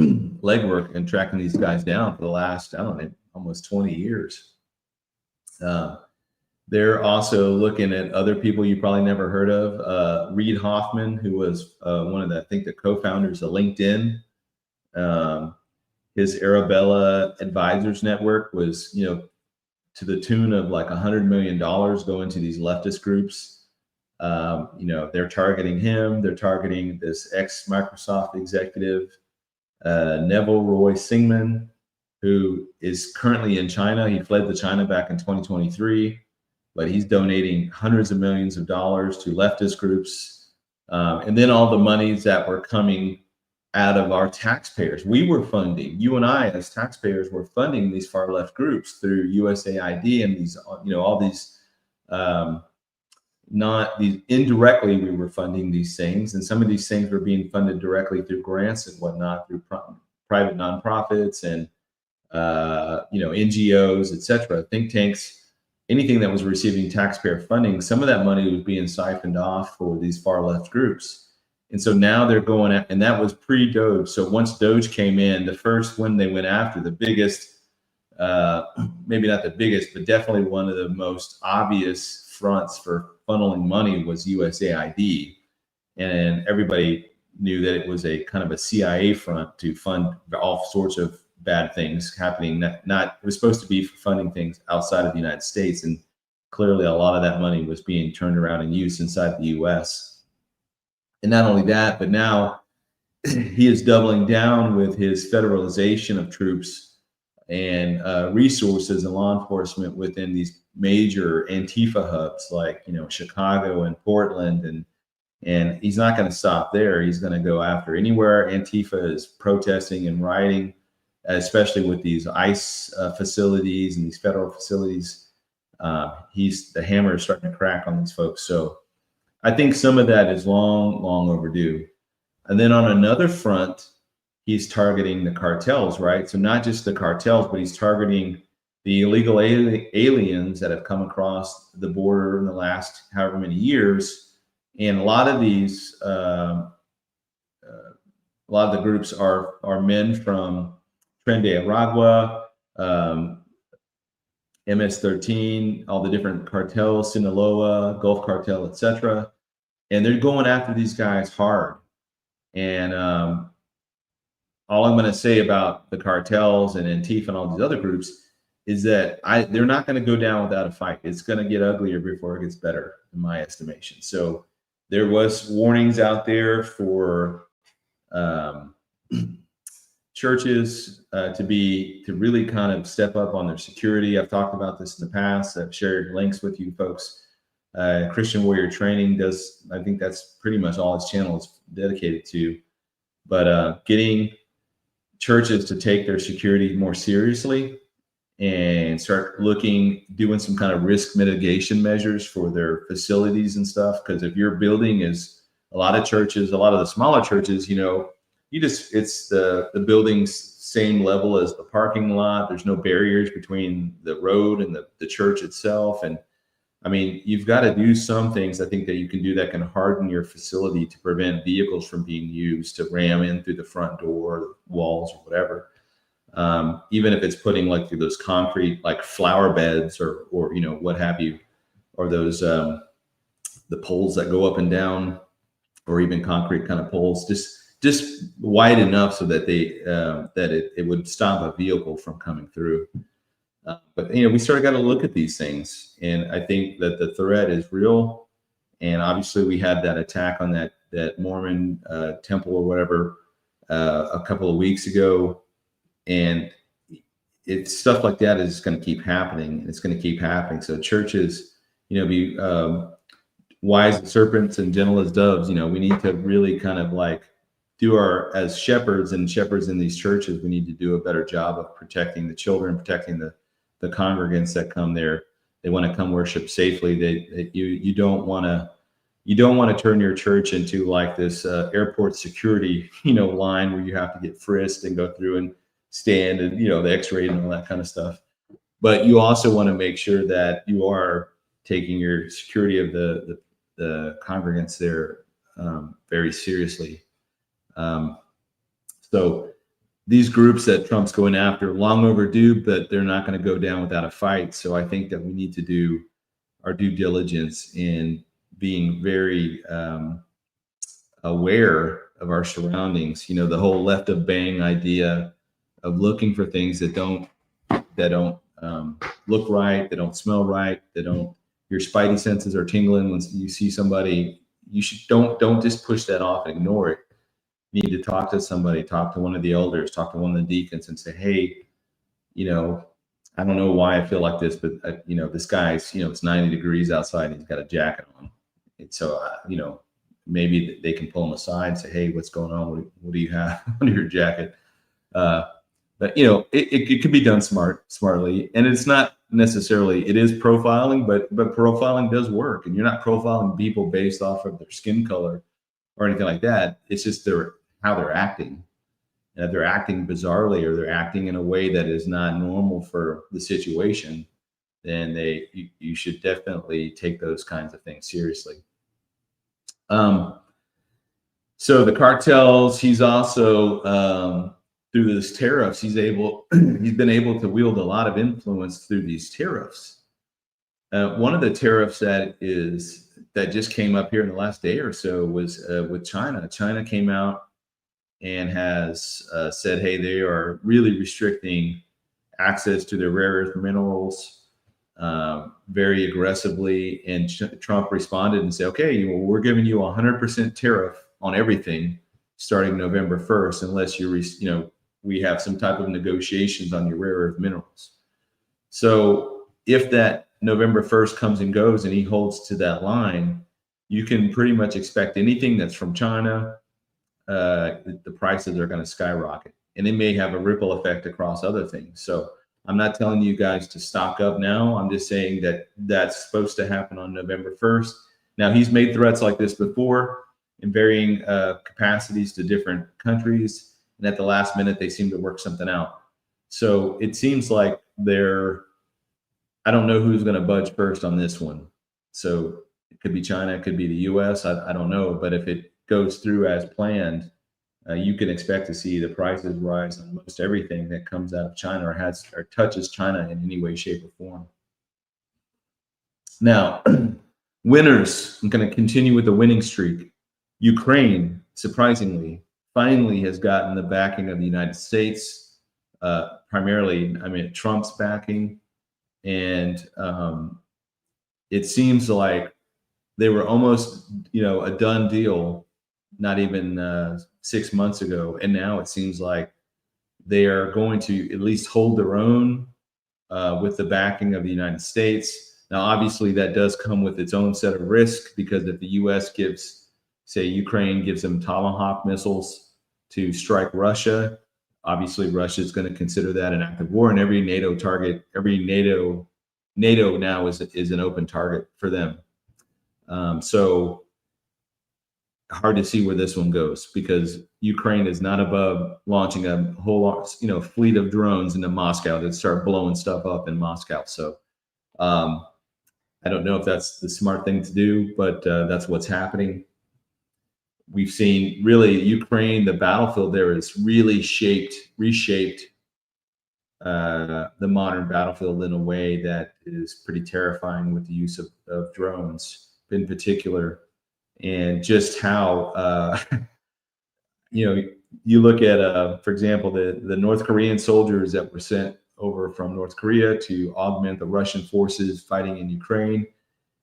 S1: legwork and tracking these guys down for the last, I don't know, almost 20 years. They're also looking at other people you probably never heard of. Reid Hoffman, who was one of the co-founders of LinkedIn. His Arabella Advisors Network was, to the tune of like $100 million going to these leftist groups. They're targeting him. They're targeting this ex-Microsoft executive, Neville Roy Singman, who is currently in China. He fled to China back in 2023, but he's donating hundreds of millions of dollars to leftist groups. And then all the monies that were coming out of our taxpayers. We were funding, you and I as taxpayers were funding these far left groups through USAID and these, all these, indirectly we were funding these things, and some of these things were being funded directly through grants and whatnot, through private nonprofits and NGOs, etc., think tanks, anything that was receiving taxpayer funding. Some of that money was being siphoned off for these far left groups, and so now they're going at, and that was pre-Doge. So once Doge came in, the first one they went after, the biggest, maybe not the biggest, but definitely one of the most obvious fronts for funneling money was USAID, and everybody knew that it was a kind of a CIA front to fund all sorts of bad things happening. Not it was supposed to be for funding things outside of the United States, and clearly a lot of that money was being turned around and used inside the U.S. And not only that, but now he is doubling down with his federalization of troops and resources and law enforcement within these major Antifa hubs like Chicago and Portland, and he's not going to stop there. He's going to go after anywhere Antifa is protesting and rioting, especially with these ICE facilities and these federal facilities. The hammer is starting to crack on these folks. So I think some of that is long overdue. And then on another front, he's targeting the cartels, right? So not just the cartels, but he's targeting the illegal aliens that have come across the border in the last however many years. And a lot of these, a lot of the groups are men from Tren de Aragua, MS-13, all the different cartels, Sinaloa, Gulf Cartel, etc. And they're going after these guys hard. And all I'm going to say about the cartels and Antifa and all these other groups is that they're not going to go down without a fight. It's going to get uglier before it gets better, in my estimation. So there was warnings out there for churches to really kind of step up on their security. I've talked about this in the past. I've shared links with you folks. Christian Warrior Training does, I think that's pretty much all his channel is dedicated to. But getting churches to take their security more seriously and start doing some kind of risk mitigation measures for their facilities and stuff. Because if your building is a lot of the smaller churches, it's the building's same level as the parking lot. There's no barriers between the road and the church itself. And I mean, you've got to do some things, I think, that you can do that can harden your facility to prevent vehicles from being used to ram in through the front door, walls, or whatever. Even if it's putting through those concrete flower beds or what have you, or those the poles that go up and down, or even concrete kind of poles, just wide enough so that it would stop a vehicle from coming through. But we sort of got to look at these things, and I think that the threat is real. And obviously, we had that attack on that Mormon temple or whatever a couple of weeks ago, and it's stuff like that is going to keep happening. And it's going to keep happening. So churches, be wise as serpents and gentle as doves. We need to really kind of as shepherds and shepherds in these churches, we need to do a better job of protecting the children, protecting the congregants that come there. They want to come worship safely. You don't want to turn your church into this airport security line where you have to get frisked and go through and stand and the X-ray and all that kind of stuff. But you also want to make sure that you are taking your security of the congregants there very seriously. So these groups that Trump's going after, long overdue, but they're not going to go down without a fight. So I think that we need to do our due diligence in being very aware of our surroundings. The whole left of bang idea of looking for things that don't look right, that don't smell right, your spidey senses are tingling when you see somebody. You don't just push that off and ignore it. You need to talk to somebody, talk to one of the elders, talk to one of the deacons and say, hey, I don't know why I feel like this, but this guy's, it's 90 degrees outside and he's got a jacket on. And so, maybe they can pull him aside and say, hey, what's going on? What do you have under your jacket? But it could be done smartly. And it's not necessarily, it is profiling, but profiling does work. And you're not profiling people based off of their skin color or anything like that. It's just how they're acting. And if they're acting bizarrely or they're acting in a way that is not normal for the situation, then you should definitely take those kinds of things seriously. So the cartels, he's also through this tariffs, he's been able to wield a lot of influence through these tariffs. One of the tariffs that just came up here in the last day or so was with China. China came out and has said, hey, they are really restricting access to their rare earth minerals very aggressively. And Trump responded and said, okay, well, we're giving you 100% tariff on everything starting November 1st, unless we have some type of negotiations on your rare earth minerals. So if that November 1st comes and goes and he holds to that line, you can pretty much expect anything that's from China, the prices are going to skyrocket, and it may have a ripple effect across other things. So I'm not telling you guys to stock up now. I'm just saying that that's supposed to happen on November 1st. Now, he's made threats like this before in varying capacities to different countries, and at the last minute, they seem to work something out. So it seems like I don't know who's going to budge first on this one. So it could be China, it could be the US. I don't know. But if it goes through as planned, you can expect to see the prices rise on most everything that comes out of China or touches China in any way, shape, or form. Now, winners, I'm going to continue with the winning streak. Ukraine, surprisingly, finally has gotten the backing of the United States, primarily, Trump's backing. And it seems like they were almost, a done deal, not even 6 months ago. And now it seems like they are going to at least hold their own with the backing of the United States. Now, obviously, that does come with its own set of risks, because if the U.S. Ukraine gives them Tomahawk missiles to strike Russia, obviously, Russia is going to consider that an act of war, and every NATO now is an open target for them. So hard to see where this one goes, because Ukraine is not above launching a whole fleet of drones into Moscow to start blowing stuff up in Moscow. So I don't know if that's the smart thing to do, but that's what's happening. We've seen really Ukraine, the battlefield there is really reshaped the modern battlefield in a way that is pretty terrifying, with the use of drones in particular, and just how you look at for example, the North Korean soldiers that were sent over from North Korea to augment the Russian forces fighting in Ukraine.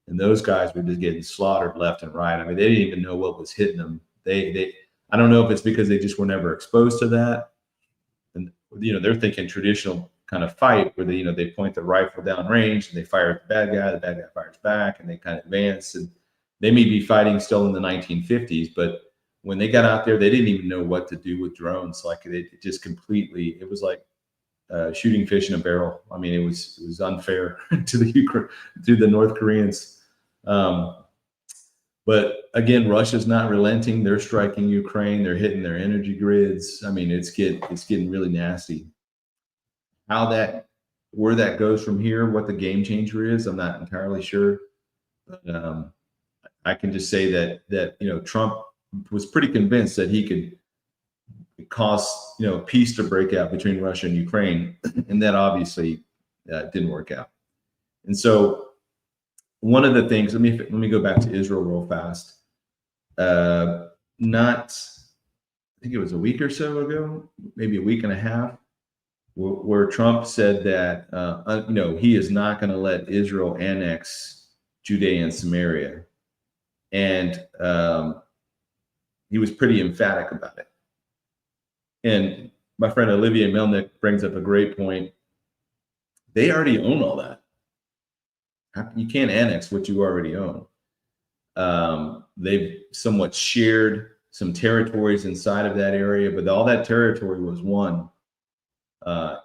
S1: And those guys were just getting slaughtered left and right. They didn't even know what was hitting them. I don't know if it's because they just were never exposed to that. And, they're thinking traditional kind of fight where they point the rifle down range and they fire at the bad guy fires back, and they kind of advance. And they may be fighting still in the 1950s, but when they got out there, they didn't even know what to do with drones. Like it just completely, it was like shooting fish in a barrel. It was unfair to the North Koreans. But again, Russia's not relenting. They're striking Ukraine. They're hitting their energy grids. It's getting really nasty. Where that goes from here, what the game changer is, I'm not entirely sure. But I can just say that Trump was pretty convinced that he could cause peace to break out between Russia and Ukraine, and that obviously didn't work out. And so one of the things, let me go back to Israel real fast. I think it was a week or so ago, maybe a week and a half, where Trump said that he is not going to let Israel annex Judea and Samaria, and he was pretty emphatic about it. And my friend Olivia Melnick brings up a great point. They already own all that. You can't annex what you already own. They've somewhat shared some territories inside of that area, but all that territory was won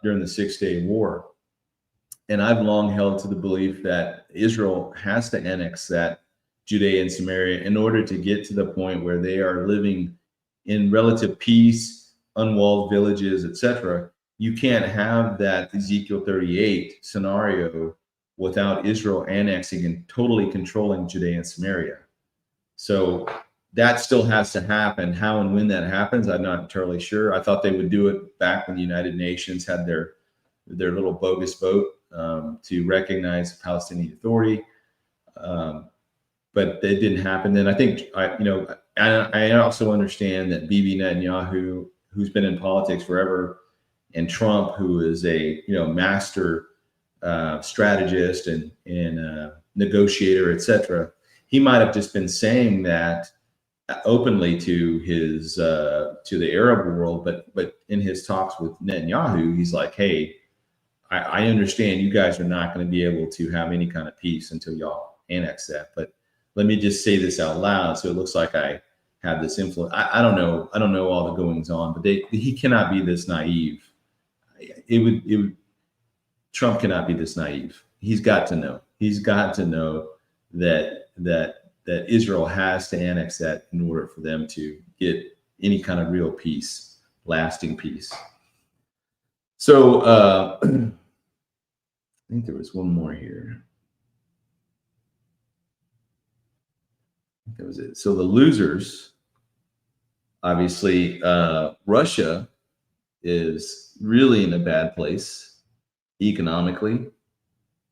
S1: during the 6-Day War. And I've long held to the belief that Israel has to annex that Judea and Samaria in order to get to the point where they are living in relative peace, unwalled villages, etc. You can't have that Ezekiel 38 scenario without Israel annexing and totally controlling Judea and Samaria. So that still has to happen. How and when that happens, I'm not entirely sure. I thought they would do it back when the United Nations had their little bogus vote to recognize the Palestinian Authority, but it didn't happen. Then I think I also understand that Bibi Netanyahu, who's been in politics forever, and Trump, who is a master strategist and negotiator, etc. He might have just been saying that openly to his to the Arab world, but in his talks with Netanyahu, he's like, "Hey, I understand you guys are not going to be able to have any kind of peace until y'all annex that, but let me just say this out loud, so it looks like I have this influence." I don't know all the goings on, but he cannot be this naive. Trump cannot be this naive. He's got to know. He's got to know that Israel has to annex that in order for them to get any kind of real peace, lasting peace. So I think there was one more here. That was it. So the losers, obviously, Russia is really in a bad place economically.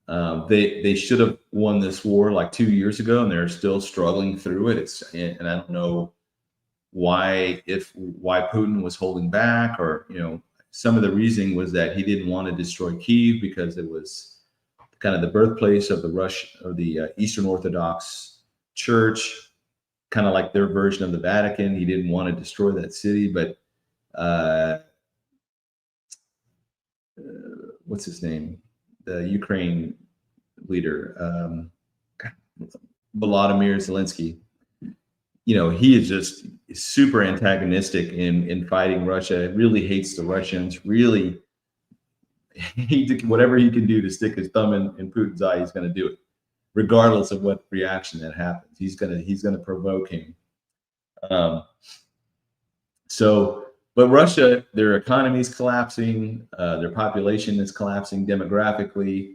S1: They should have won this war like 2 years ago, and they're still struggling through it. And I don't know why Putin was holding back, or some of the reasoning was that he didn't want to destroy Kyiv because it was kind of the birthplace of the Eastern Orthodox Church, kind of like their version of the Vatican. He didn't want to destroy that city, but what's his name? The Ukraine leader, Volodymyr Zelensky. He is just super antagonistic in fighting Russia. Really hates the Russians. Really, whatever he can do to stick his thumb in Putin's eye, he's going to do it, regardless of what reaction that happens. He's gonna provoke him. But Russia, their economy is collapsing. Their population is collapsing demographically.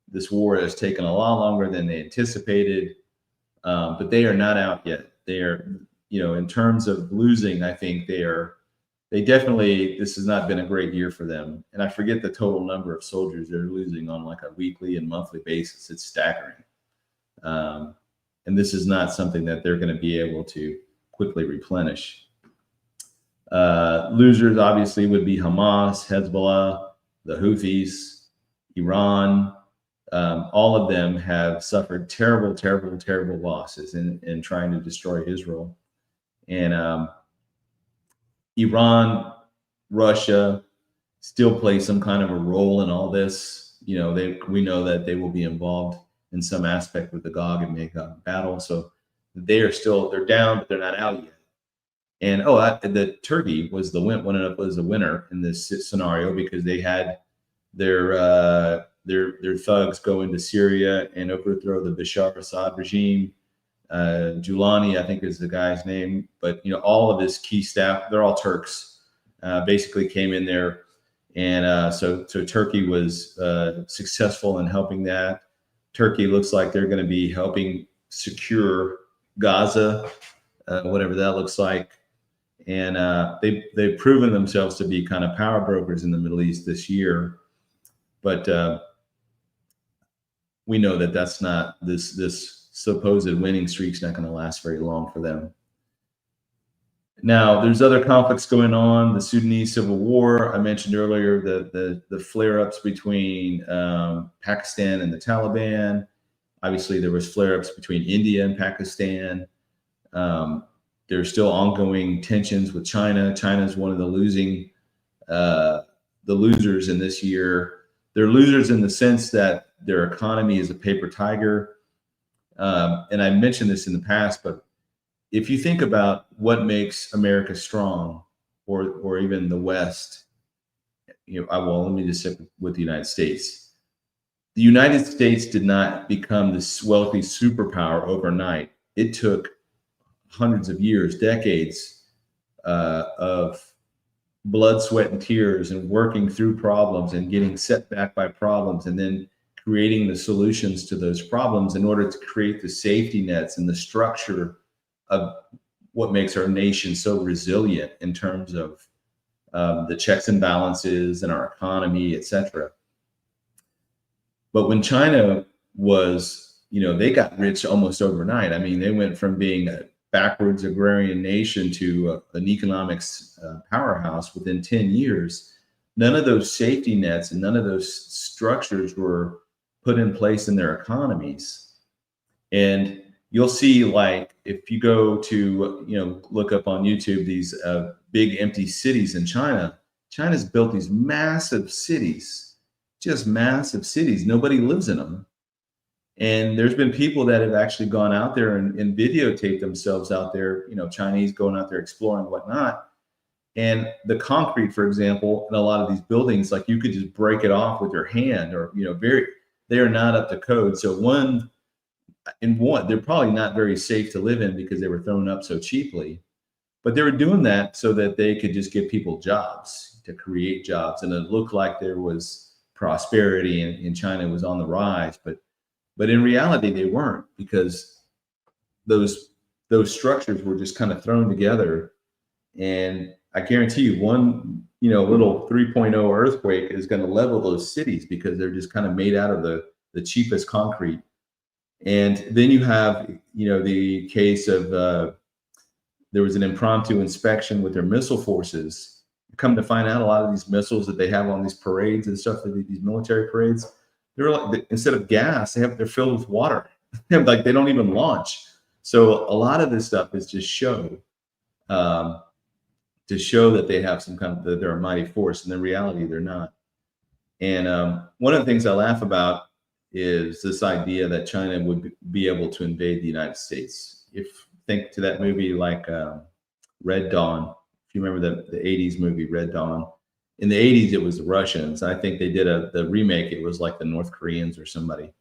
S1: This war has taken a lot longer than they anticipated, but they are not out yet. They are, in terms of losing, I think they definitely, this has not been a great year for them. And I forget the total number of soldiers they're losing on like a weekly and monthly basis. It's staggering. And this is not something that they're going to be able to quickly replenish. Losers obviously would be Hamas, Hezbollah, the Houthis, Iran. All of them have suffered terrible, terrible, terrible losses in trying to destroy Israel. And Iran, Russia still play some kind of a role in all this. We know that they will be involved in some aspect with the Gog and Magog battle. So they're down, but they're not out yet. And the Turkey was the winner in this scenario, because they had their thugs go into Syria and overthrow the Bashar Assad regime. Julani, I think, is the guy's name, but all of his key staff, they're all Turks, basically came in there, and so Turkey was successful in helping that. Turkey looks like they're going to be helping secure Gaza, whatever that looks like. And they've proven themselves to be kind of power brokers in the Middle East this year, but we know that that's not this supposed winning streak's not going to last very long for them. Now, there's other conflicts going on. The Sudanese civil war, I mentioned earlier, the flare-ups between Pakistan and the Taliban. Obviously, there was flare-ups between India and Pakistan. There's still ongoing tensions with China. China is one of the losers in this year. They're losers in the sense that their economy is a paper tiger. And I mentioned this in the past, but if you think about what makes America strong, or even the West, let me just stick with the United States. The United States did not become this wealthy superpower overnight. It took hundreds of years, decades of blood, sweat, and tears, and working through problems and getting set back by problems, and then creating the solutions to those problems in order to create the safety nets and the structure of what makes our nation so resilient in terms of the checks and balances and our economy, etc. But when China was, they got rich almost overnight. I mean, they went from being a backwards agrarian nation to an economics powerhouse within 10 years. None of those safety nets and none of those structures were put in place in their economies. And you'll see, like, if you go to, look up on YouTube, these big empty cities in China. China's built these massive cities, just massive cities. Nobody lives in them. And there's been people that have actually gone out there and videotaped themselves out there, Chinese going out there exploring and whatnot. And the concrete, for example, in a lot of these buildings, like you could just break it off with your hand, or, they are not up to code. So they're probably not very safe to live in because they were thrown up so cheaply. But they were doing that so that they could just give people jobs, to create jobs. And it looked like there was prosperity in China was on the rise. But in reality, they weren't, because those structures were just kind of thrown together. And I guarantee you, one little 3.0 earthquake is going to level those cities, because they're just kind of made out of the cheapest concrete. And then you have the case of there was an impromptu inspection with their missile forces. Come to find out, a lot of these missiles that they have on these parades and stuff, these military parades, they're like, instead of gas, they're filled with water. Like, they don't even launch. So a lot of this stuff is just show, to show that they have some kind of, they're a mighty force, and in reality, they're not. And one of the things I laugh about is this idea that China would be able to invade the United States. Think to that movie like Red Dawn. If you remember the 80s movie Red Dawn. In the 80s, it was the Russians. I think they did the remake. It was like the North Koreans or somebody.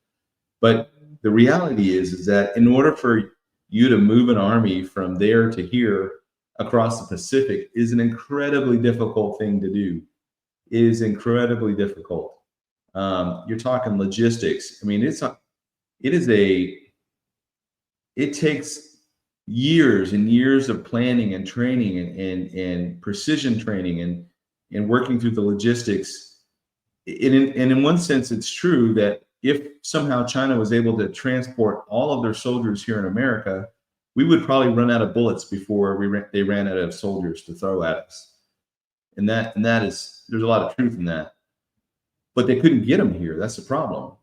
S1: But the reality is that in order for you to move an army from there to here across the Pacific is an incredibly difficult thing to do. It is incredibly difficult. You're talking logistics. I mean, it takes years and years of planning and training and precision training and working through the logistics. And in one sense, it's true that if somehow China was able to transport all of their soldiers here in America, we would probably run out of bullets before they ran out of soldiers to throw at us. And there's a lot of truth in that. But they couldn't get them here. That's the problem.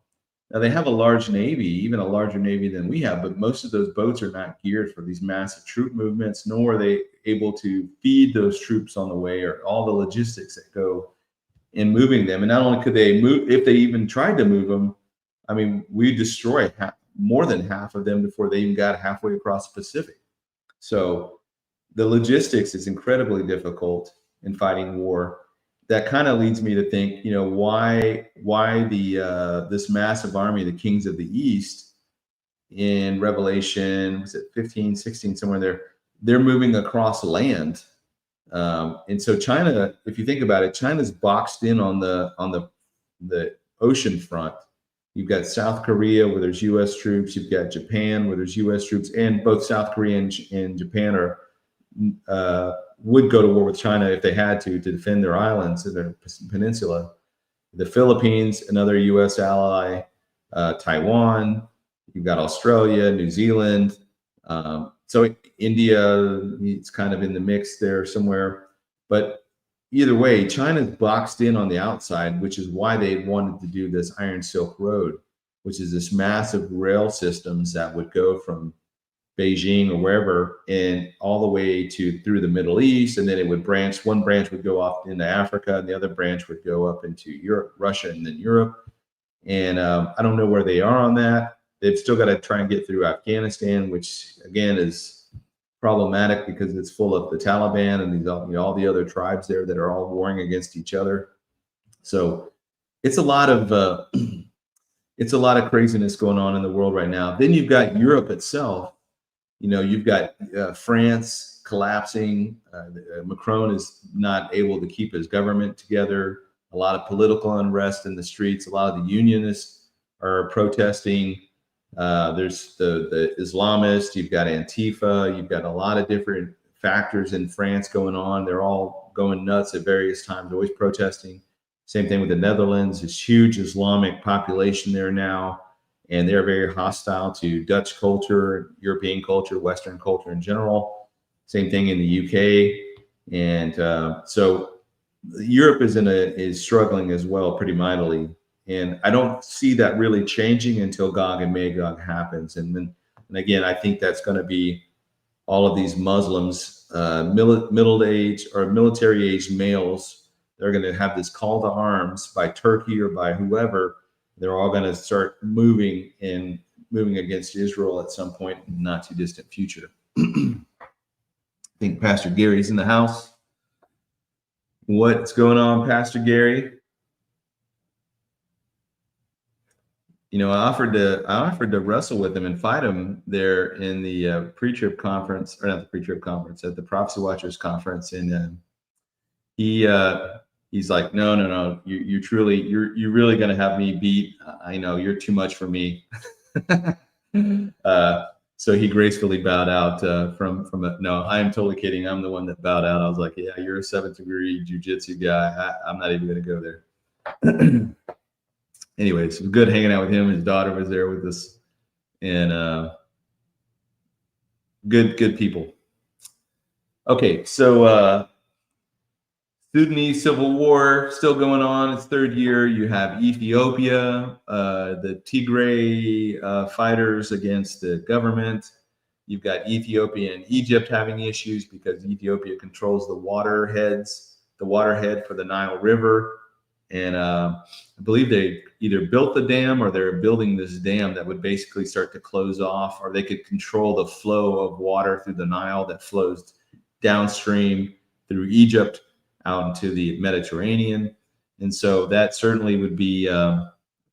S1: Now, they have a large Navy, even a larger Navy than we have, but most of those boats are not geared for these massive troop movements, nor are they able to feed those troops on the way, or all the logistics that go in moving them. And not only could they move, if they even tried to move them, I mean, we destroy more than half of them before they even got halfway across the Pacific. So the logistics is incredibly difficult in fighting war. That kind of leads me to think, why this massive army, the kings of the East, in Revelation, was it 15, 16, somewhere there, they're moving across land. And so China, if you think about it, China's boxed in on the ocean front. You've got South Korea, where there's U.S. troops. You've got Japan, where there's U.S. troops, and both South Korea and Japan would go to war with China if they had to defend their islands in their peninsula. The Philippines, another U.S. ally, Taiwan. You've got Australia, New Zealand. So India, it's kind of in the mix there somewhere. But either way, China's boxed in on the outside, which is why they wanted to do this Iron Silk Road, which is this massive rail systems that would go from Beijing or wherever and all the way through the Middle East. And then it would branch. One branch would go off into Africa, and the other branch would go up into Europe, Russia, and then Europe. And I don't know where they are on that. They've still got to try and get through Afghanistan, which again is problematic because it's full of the Taliban and these all the other tribes there that are all warring against each other. So it's a lot of craziness going on in the world right now. Then you've got Europe itself. You've got France collapsing. Macron is not able to keep his government together. A lot of political unrest in the streets. A lot of the unionists are protesting. There's the Islamists. You've got Antifa. You've got a lot of different factors in France going on. They're all going nuts at various times, always protesting. Same thing with the Netherlands. It's huge Islamic population there now, and they're very hostile to Dutch culture, European culture, Western culture in general. Same thing in the UK, and so Europe is struggling as well pretty mightily. And I don't see that really changing until Gog and Magog happens. And again, I think that's going to be all of these Muslims, middle age or military age males. They're going to have this call to arms by Turkey or by whoever. They're all going to start moving against Israel at some point in the not too distant future. I think Pastor Gary's in the house. What's going on, Pastor Gary? You know, I offered to wrestle with him and fight him there in the pre-trib conference, or not the pre-trib conference, at the Prophecy Watchers conference, and he's like, no, you're really gonna have me beat. I know you're too much for me. So he gracefully bowed out from a, no, I am totally kidding. I'm the one that bowed out. I was like, yeah, you're a 7th degree jiu-jitsu guy. I'm not even gonna go there. Anyways, it was good hanging out with him. His daughter was there with us, and good people. Okay, so Sudanese civil war still going on. It's 3rd year. You have Ethiopia, the Tigray fighters against the government. You've got Ethiopia and Egypt having issues because Ethiopia controls the waterhead for the Nile River. And I believe they either built the dam or they're building this dam that would basically start to close off, or they could control the flow of water through the Nile that flows downstream through Egypt out into the Mediterranean. And so that certainly would be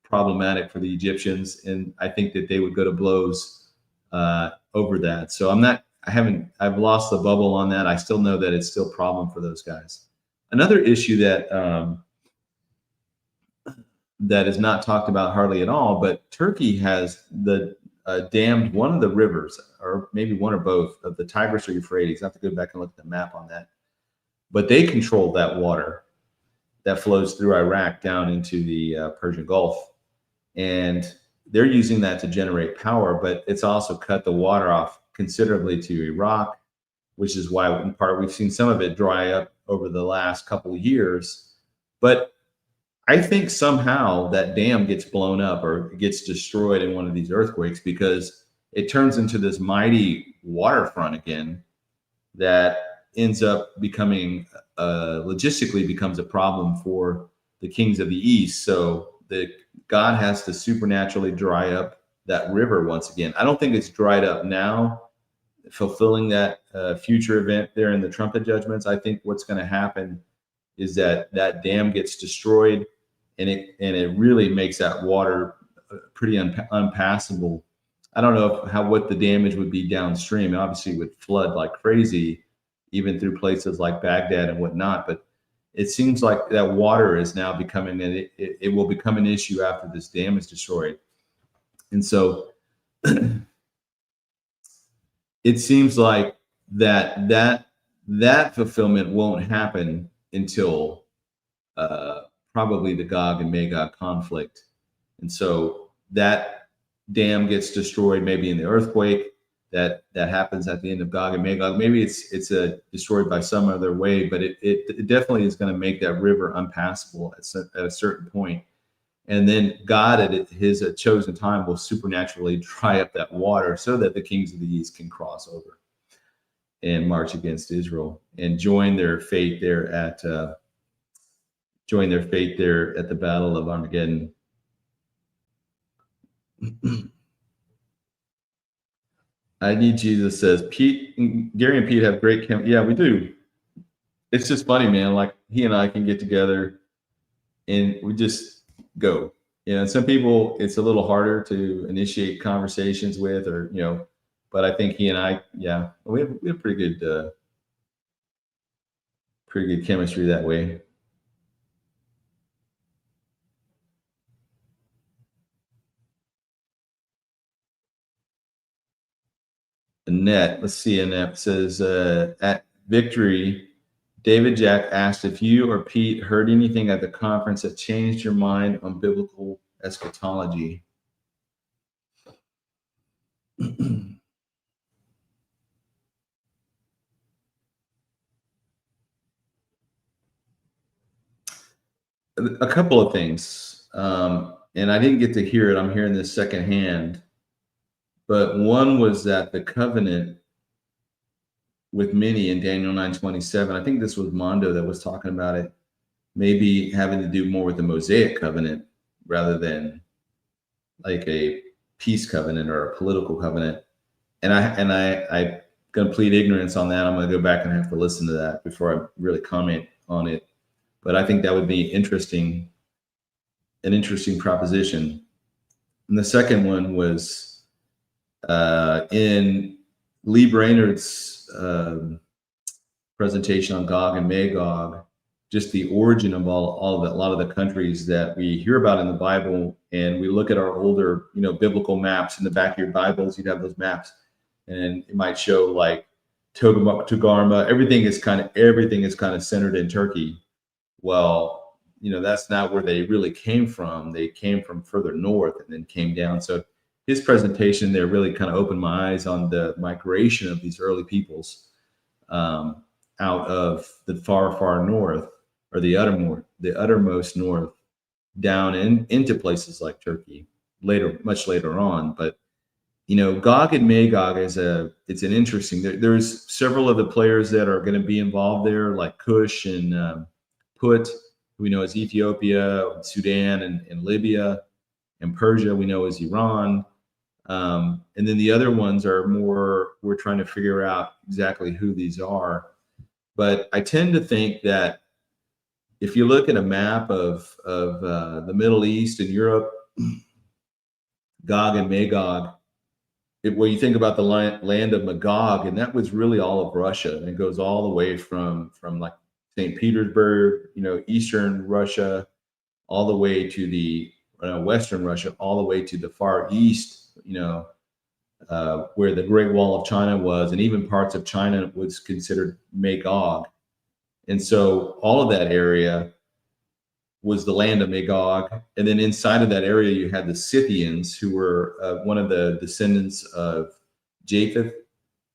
S1: problematic for the Egyptians. And I think that they would go to blows over that. So I've lost the bubble on that. I still know that it's still a problem for those guys. Another issue that is not talked about hardly at all, but Turkey has dammed one of the rivers, or maybe one or both, of the Tigris or Euphrates. I have to go back and look at the map on that. But they control that water that flows through Iraq down into the Persian Gulf. And they're using that to generate power, but it's also cut the water off considerably to Iraq, which is why in part we've seen some of it dry up over the last couple of years. But I think somehow that dam gets blown up or gets destroyed in one of these earthquakes, because it turns into this mighty waterfront again that ends up becoming logistically becomes a problem for the kings of the East. So God has to supernaturally dry up that river once again. I don't think it's dried up now, fulfilling that future event there in the trumpet judgments. I think what's going to happen is that dam gets destroyed, and it really makes that water pretty unpassable. I don't know what the damage would be downstream. Obviously, it would flood like crazy, even through places like Baghdad and whatnot. But it seems like that water is now becoming, and it will become an issue after this dam is destroyed. And so it seems like that fulfillment won't happen until probably the Gog and Magog conflict. And so that dam gets destroyed maybe in the earthquake that happens at the end of Gog and Magog. Maybe it's destroyed by some other way, but it definitely is going to make that river unpassable at a certain point. And then God at his chosen time will supernaturally dry up that water so that the kings of the East can cross over and march against Israel and join their fate there at the Battle of Armageddon. I Need Jesus says, Gary and Pete have great chemistry. Yeah, we do. It's just funny, man. Like, he and I can get together and we just go. You know, some people it's a little harder to initiate conversations with, or but I think he and I, yeah, we have pretty good chemistry that way. Annette, let's see. Annette says, at Victory, David Jack asked if you or Pete heard anything at the conference that changed your mind on biblical eschatology. A couple of things. And I didn't get to hear it. I'm hearing this secondhand. But one was that the covenant with many in Daniel 9:27, I think this was Mondo that was talking about it, maybe having to do more with the Mosaic covenant rather than like a peace covenant or a political covenant. And I complete ignorance on that. I'm going to go back and have to listen to that before I really comment on it. But I think that would be an interesting proposition. And the second one was in Lee Brainerd's presentation on Gog and Magog, just the origin of all of a lot of the countries that we hear about in the Bible, and we look at our older, biblical maps in the back of your Bibles. You'd have those maps, and it might show like Togarma. Everything is kind of centered in Turkey. Well, that's not where they really came from. They came from further north and then came down. So his presentation there really kind of opened my eyes on the migration of these early peoples out of the far, far north, or the uttermost north, down into places like Turkey much later on. But Gog and Magog it's an interesting. There's several of the players that are going to be involved there, like Cush and Put, who we know as Ethiopia, Sudan, and Libya, and Persia we know as Iran. And then the other ones are more, we're trying to figure out exactly who these are. But I tend to think that if you look at a map of the Middle East and Europe, Gog and Magog, where you think about the land of Magog, and that was really all of Russia, and it goes all the way from like St. Petersburg, Eastern Russia, all the way to the Western Russia, all the way to the far east, where the Great Wall of China was, and even parts of China was considered Magog. And so all of that area was the land of Magog. And then inside of that area, you had the Scythians, who were one of the descendants of Japheth,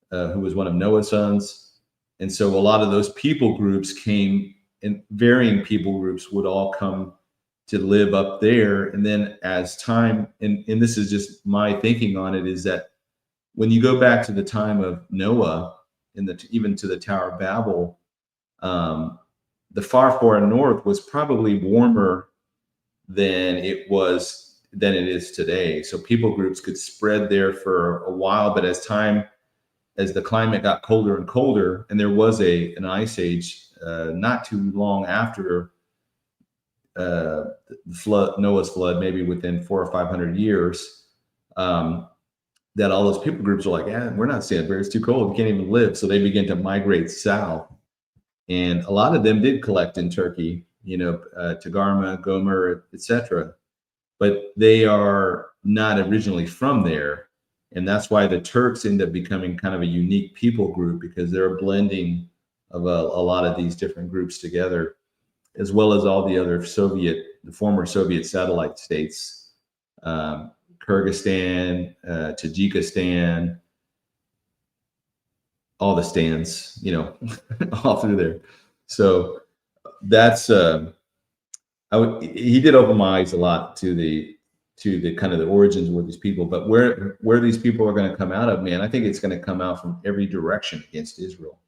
S1: who was one of Noah's sons. And so a lot of those people groups came, and varying people groups would all come to live up there. And then as time, and this is just my thinking on it, is that when you go back to the time of Noah, even to the Tower of Babel, the far, far north was probably warmer than it is today. So people groups could spread there for a while, but as the climate got colder and colder, and there was an ice age not too long after the Noah's flood, maybe within 400 or 500 years, that all those people groups are like, we're not staying there. It's too cold. We can't even live. So they began to migrate south. And a lot of them did collect in Turkey, Togarma, Gomer, etc. But they are not originally from there. And that's why the Turks end up becoming kind of a unique people group, because they're a blending of a lot of these different groups together, as well as all the other the former Soviet satellite states, Kyrgyzstan, Tajikistan, all the stands, all through there. So that's he did open my eyes a lot to the kind of the origins of these people, but where these people are going to come out of, man, I think it's going to come out from every direction against Israel.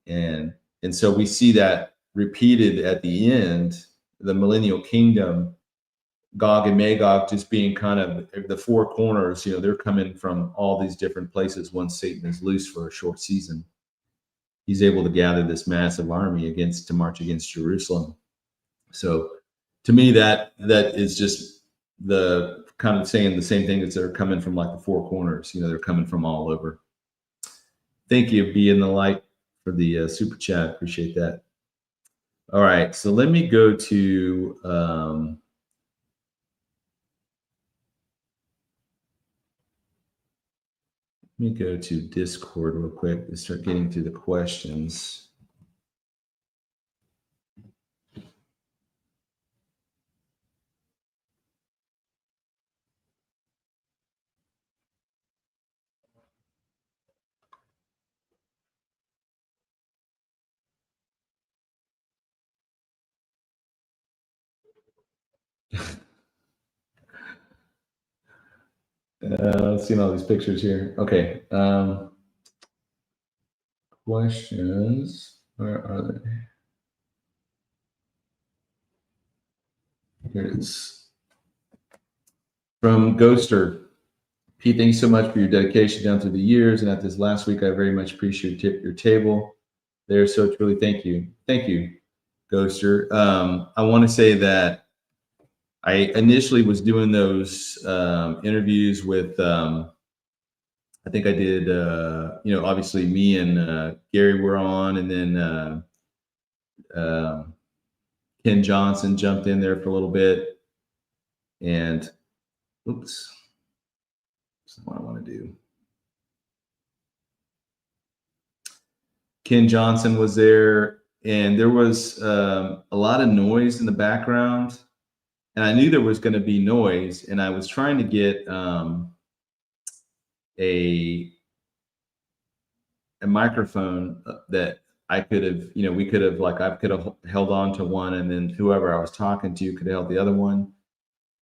S1: And so we see that repeated at the end, the millennial kingdom, Gog and Magog just being kind of the four corners. They're coming from all these different places once Satan is loose for a short season. He's able to gather this massive army to march against Jerusalem. So to me, that is just the kind of saying the same thing, that they're coming from like the four corners. They're coming from all over. Thank you, Be in the Light, for the super chat. Appreciate that. All right, so let me go to Discord real quick and start getting to the questions. Let's see all these pictures here. Okay. Questions. Where are they? Here it is. From Ghoster. Pete, thank you so much for your dedication down through the years. And at this last week, I very much appreciate your table there. So truly, thank you. Thank you, Ghoster. I want to say that I initially was doing those interviews with, I think I did, obviously me and Gary were on, and then Ken Johnson jumped in there for a little bit. And oops, that's what I want to do. Ken Johnson was there, and there was a lot of noise in the background. And I knew there was going to be noise, and I was trying to get a microphone that I could have, we could have, like, I could have held on to one, and then whoever I was talking to could have held the other one.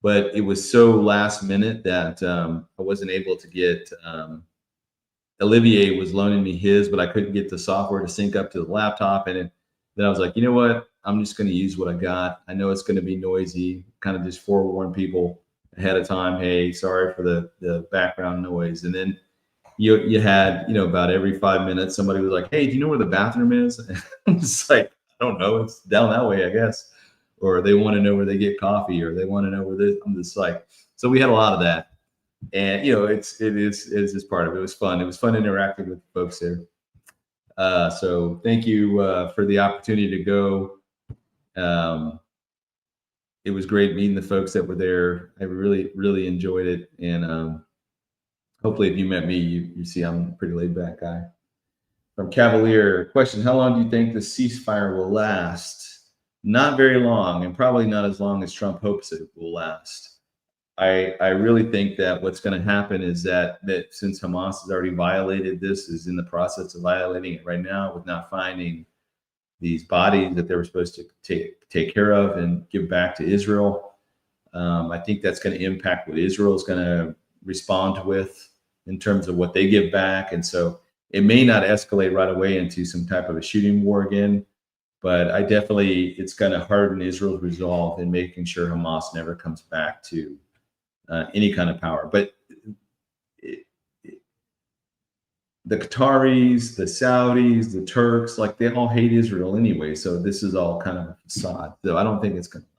S1: But it was so last minute that I wasn't able to get. Olivier was loaning me his, but I couldn't get the software to sync up to the laptop. And then I was like, you know what? I'm just going to use what I got. I know it's going to be noisy. Kind of just forewarn people ahead of time. Hey, sorry for the background noise. And then you had, about every 5 minutes, somebody was like, hey, do you know where the bathroom is? I'm just like, I don't know. It's down that way, I guess. Or they want to know where they get coffee, or they want to know where this. I'm just like, so we had a lot of that. And it is just part of it. It was fun. It was fun interacting with folks there. So thank you for the opportunity to go. It was great meeting the folks that were there. I really, really enjoyed it. And hopefully, if you met me, you see I'm a pretty laid back guy. From Cavalier, question: how long do you think the ceasefire will last? Not very long, and probably not as long as Trump hopes it will last. I really think that what's going to happen is that since Hamas has already violated this, is in the process of violating it right now with not finding these bodies that they were supposed to take care of and give back to Israel. I think that's going to impact what Israel is going to respond with in terms of what they give back. And so it may not escalate right away into some type of a shooting war again, but it's going to harden Israel's resolve in making sure Hamas never comes back to any kind of power. But the Qataris, the Saudis, the Turks, like, they all hate Israel anyway. So this is all kind of a facade. So I don't think it's going to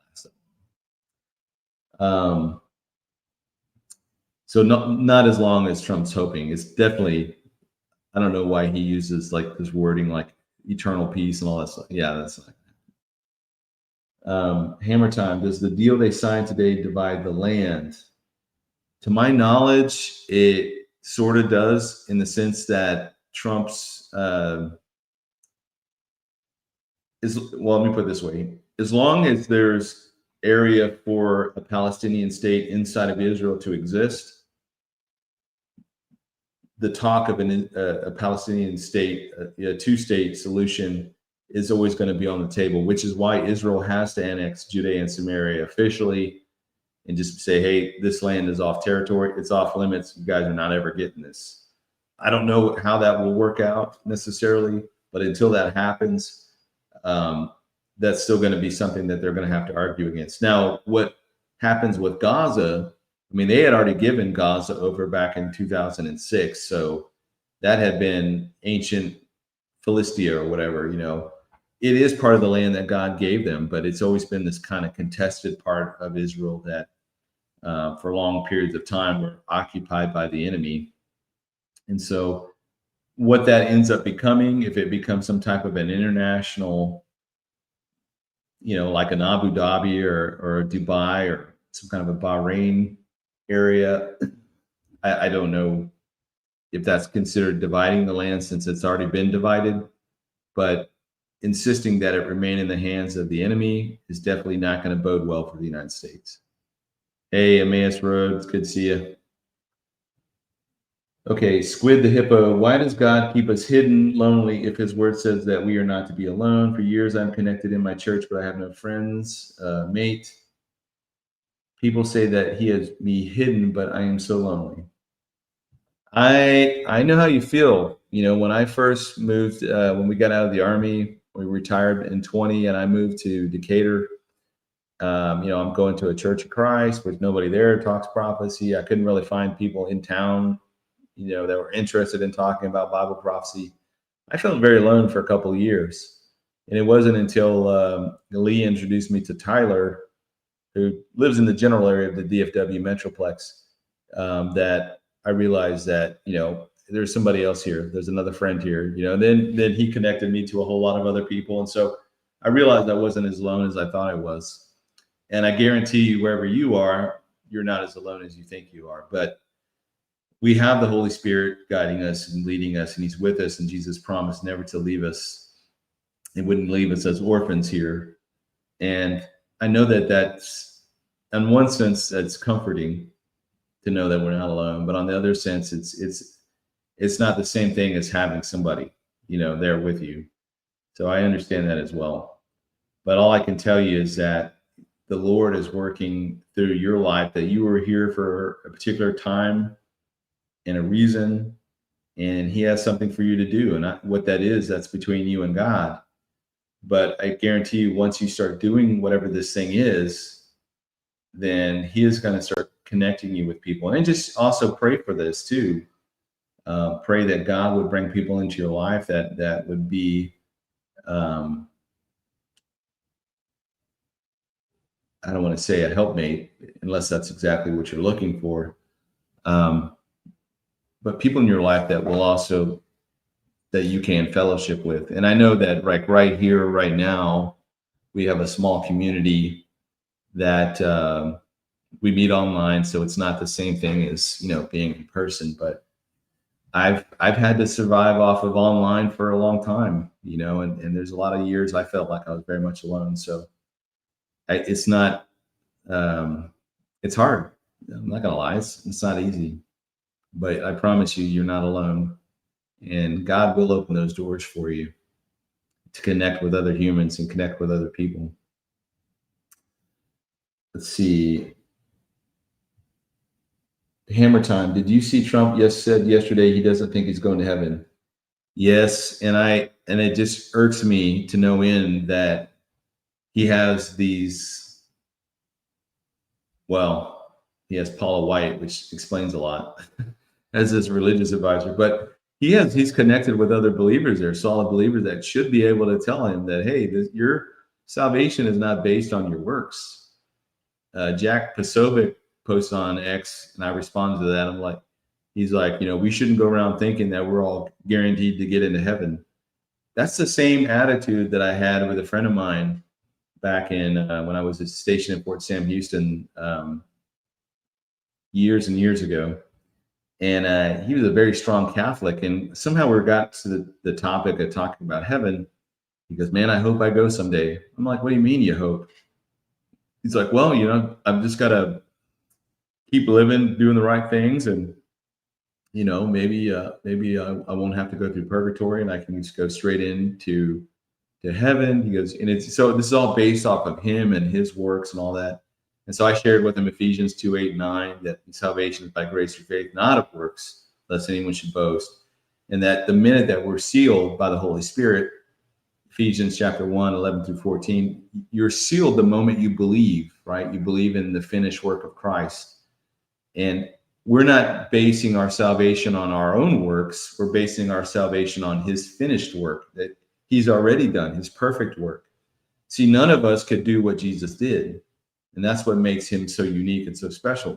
S1: last. So not as long as Trump's hoping. It's definitely, I don't know why he uses like this wording like eternal peace and all that stuff. Yeah, that's like Hammer Time. Does the deal they signed today divide the land? To my knowledge, it sort of does, in the sense that Trump's well, let me put it this way. As long as there's area for a Palestinian state inside of Israel to exist, the talk of a Palestinian state, a two-state solution, is always going to be on the table, which is why Israel has to annex Judea and Samaria officially and just say, hey, this land is off territory. It's off limits. You guys are not ever getting this. I don't know how that will work out necessarily, but until that happens, that's still going to be something that they're going to have to argue against. Now, what happens with Gaza, I mean, they had already given Gaza over back in 2006. So that had been ancient Philistia or whatever, It is part of the land that God gave them, but it's always been this kind of contested part of Israel that for long periods of time were occupied by the enemy. And so what that ends up becoming, if it becomes some type of an international, like an Abu Dhabi or Dubai or some kind of a Bahrain area, I don't know if that's considered dividing the land, since it's already been divided, but insisting that it remain in the hands of the enemy is definitely not going to bode well for the United States. Hey, Emmaus Road, it's good to see you. Okay, Squid the Hippo. Why does God keep us hidden, lonely, if his word says that we are not to be alone? For years I'm connected in my church, but I have no friends, mate. People say that he has me hidden, but I am so lonely. I know how you feel. You know, when I first moved, when we got out of the army, we retired in 20, and I moved to Decatur. You know, I'm going to a Church of Christ. There's nobody there talks prophecy. I couldn't really find people in town, you know, that were interested in talking about Bible prophecy. I felt very alone for a couple of years, and it wasn't until Lee introduced me to Tyler, who lives in the general area of the DFW Metroplex, that I realized that, you know, there's somebody else here. There's another friend here, you know. Then he connected me to a whole lot of other people, and so I realized I wasn't as alone as I thought I was. And I guarantee you, wherever you are, you're not as alone as you think you are. But we have the Holy Spirit guiding us and leading us, and He's with us. And Jesus promised never to leave us. He wouldn't leave us as orphans here. And I know that that's, in one sense, that's comforting to know that we're not alone. But on the other sense, it's not the same thing as having somebody, you know, there with you. So I understand that as well. But all I can tell you is that the Lord is working through your life, that you were here for a particular time and a reason, and He has something for you to do. And what that is, that's between you and God. But I guarantee you, once you start doing whatever this thing is, then He is going to start connecting you with people. And just also pray for this too. Pray that God would bring people into your life that would be, I don't want to say a helpmate, unless that's exactly what you're looking for. But people in your life that will also, that you can fellowship with. And I know that right here, right now, we have a small community that we meet online. So it's not the same thing as, you know, being in person, but I've had to survive off of online for a long time, you know, and there's a lot of years I felt like I was very much alone. So it's not, it's hard. I'm not gonna lie, it's not easy, but I promise you, you're not alone, and God will open those doors for you to connect with other humans and connect with other people. Let's see. Hammer time. Did you see Trump said yesterday he doesn't think he's going to heaven? Yes, and it just irks me to no end that he has these, well, he has Paula White, which explains a lot, as his religious advisor. But he's connected with other believers there, solid believers that should be able to tell him that, hey, your salvation is not based on your works. Jack Posobiec posts on X, and I responded to that. I'm like, he's like, you know, we shouldn't go around thinking that we're all guaranteed to get into heaven. That's the same attitude that I had with a friend of mine back in when I was stationed in Fort Sam Houston years and years ago. And he was a very strong Catholic. And somehow we got to the topic of talking about heaven. He goes, man, I hope I go someday. I'm like, what do you mean you hope? He's like, well, you know, I've just got to keep living, doing the right things. And, you know, maybe I won't have to go through purgatory and I can just go straight into heaven. He goes, and it's, so this is all based off of him and his works and all that. And so I shared with him Ephesians 2:8-9, that salvation is by grace through faith, not of works, lest anyone should boast. And that the minute that we're sealed by the Holy Spirit, Ephesians chapter 1:11-14, you're sealed the moment you believe, right? You believe in the finished work of Christ. And we're not basing our salvation on our own works. We're basing our salvation on His finished work that He's already done, His perfect work. See, none of us could do what Jesus did. And that's what makes Him so unique and so special.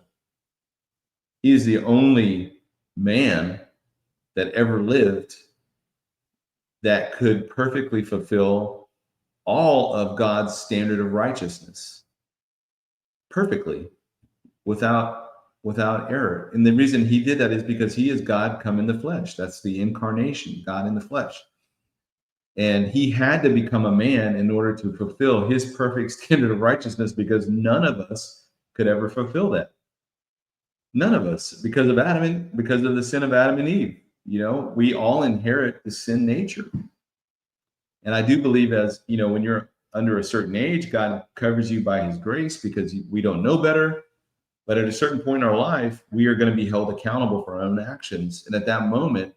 S1: He is the only man that ever lived that could perfectly fulfill all of God's standard of righteousness. Perfectly, without error. And the reason He did that is because He is God come in the flesh. That's the incarnation, God in the flesh. And He had to become a man in order to fulfill His perfect standard of righteousness, because none of us could ever fulfill that. None of us, because of the sin of Adam and Eve. You know, we all inherit the sin nature. And I do believe, as you know, when you're under a certain age, God covers you by His grace because we don't know better. But at a certain point in our life, we are going to be held accountable for our own actions. And at that moment,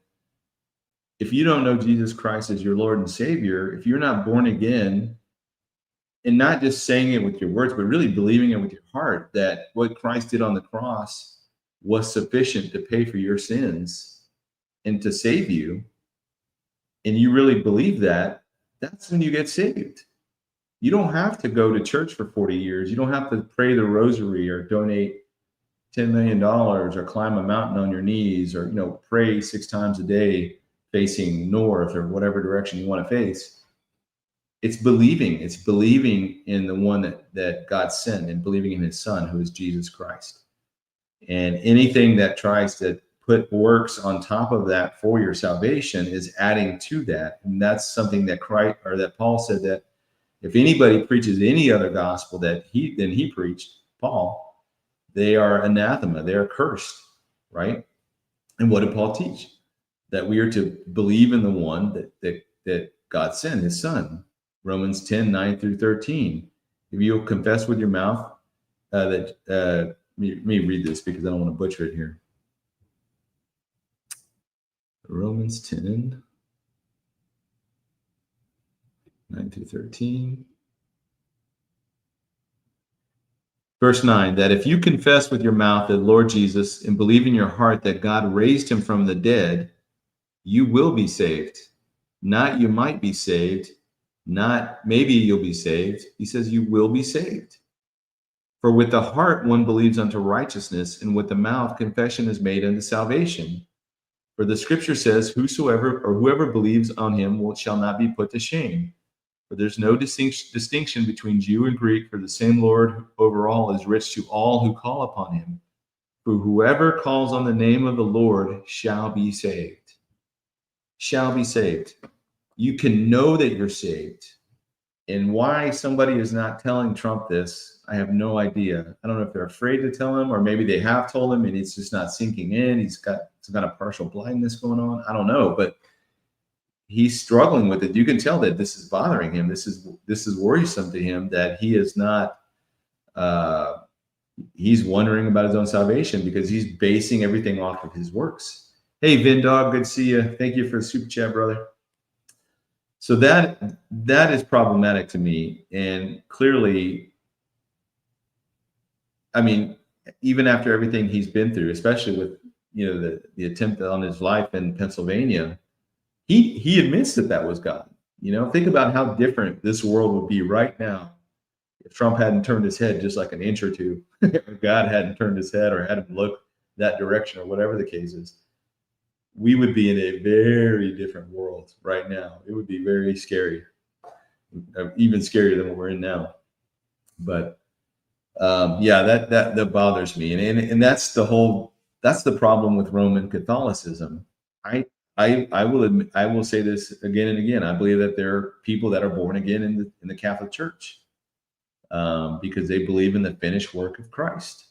S1: if you don't know Jesus Christ as your Lord and Savior, if you're not born again, and not just saying it with your words, but really believing it with your heart that what Christ did on the cross was sufficient to pay for your sins and to save you, and you really believe that, that's when you get saved. You don't have to go to church for 40 years. You don't have to pray the rosary or donate $10 million or climb a mountain on your knees or, pray 6 times a day facing north or whatever direction you want to face. It's believing in the one that God sent and believing in his son, who is Jesus Christ. And anything that tries to put works on top of that for your salvation is adding to that. And that's something that Paul said, that if anybody preaches any other gospel than he preached, Paul, they are anathema, they are cursed, right? And what did Paul teach? That we are to believe in the one that God sent, his son. Romans 10, 9 through 13. If you'll confess with your mouth let me read this because I don't want to butcher it here. Romans 10, 9 through 13. Verse 9, that if you confess with your mouth the Lord Jesus and believe in your heart that God raised him from the dead, you will be saved. Not you might be saved, not maybe you'll be saved. He says you will be saved. For with the heart one believes unto righteousness, and with the mouth confession is made unto salvation. For the scripture says, whoever believes on him shall not be put to shame. For there's no distinction between Jew and Greek, for the same Lord over all is rich to all who call upon him. For whoever calls on the name of the Lord shall be saved. Shall be saved. You can know that you're saved. And why somebody is not telling Trump this, I have no idea. I don't know if they're afraid to tell him, or maybe they have told him and it's just not sinking in. He's got some kind of partial blindness going on. I don't know, but he's struggling with it. You can tell that this is bothering him. This is worrisome to him, that he is not, he's wondering about his own salvation because he's basing everything off of his works. Hey, Vin Dog, good to see you. Thank you for the super chat, brother. So that is problematic to me. And clearly, I mean, even after everything he's been through, especially with, the attempt on his life in Pennsylvania, he admits that was God. Think about how different this world would be right now if Trump hadn't turned his head just like an inch or two, or God hadn't turned his head or had him look that direction, or whatever the case is. We would be in a very different world right now. It would be very scary, even scarier than what we're in now. But that bothers me, and that's the problem with Roman Catholicism. I will admit, I will say this again and again. I believe that there are people that are born again in the Catholic Church because they believe in the finished work of Christ.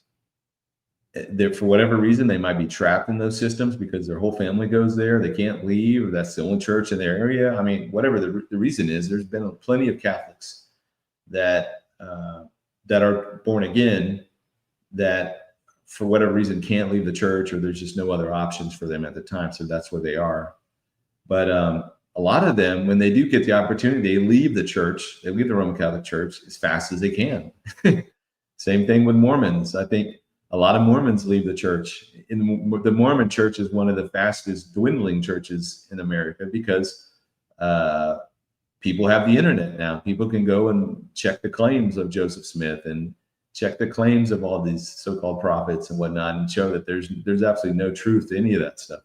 S1: For whatever reason, they might be trapped in those systems because their whole family goes there. They can't leave. Or that's the only church in their area. I mean, whatever the reason is, there's been plenty of Catholics that are born again that, for whatever reason, can't leave the church, or there's just no other options for them at the time. So that's where they are. But a lot of them, when they do get the opportunity, they leave the church. They leave the Roman Catholic Church as fast as they can. Same thing with Mormons. I think a lot of Mormons leave the church. The Mormon church is one of the fastest dwindling churches in America because people have the internet now. People can go and check the claims of Joseph Smith and check the claims of all these so-called prophets and whatnot, and show that there's absolutely no truth to any of that stuff.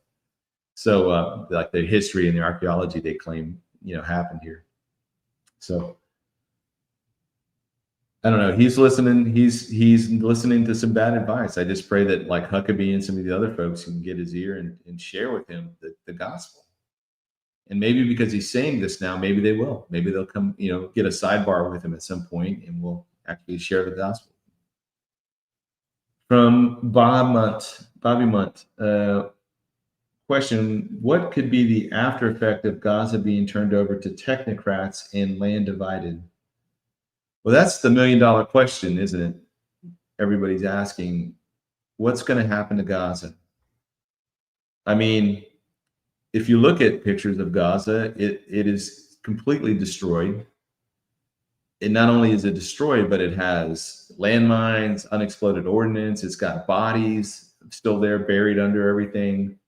S1: So like the history and the archaeology they claim happened here. So I don't know. He's listening. He's listening to some bad advice. I just pray that, like Huckabee and some of the other folks, can get his ear and share with him the gospel. And maybe because he's saying this now, maybe they will. Maybe they'll come, get a sidebar with him at some point, and we'll actually share the gospel. From Bobby Munt, question: what could be the after effect of Gaza being turned over to technocrats and land divided? Well, that's the $1 million question, isn't it? Everybody's asking. what's going to happen to Gaza? I mean, if you look at pictures of Gaza, it is completely destroyed. It not only is it destroyed, but it has landmines, unexploded ordnance. It's got bodies still there, buried under everything.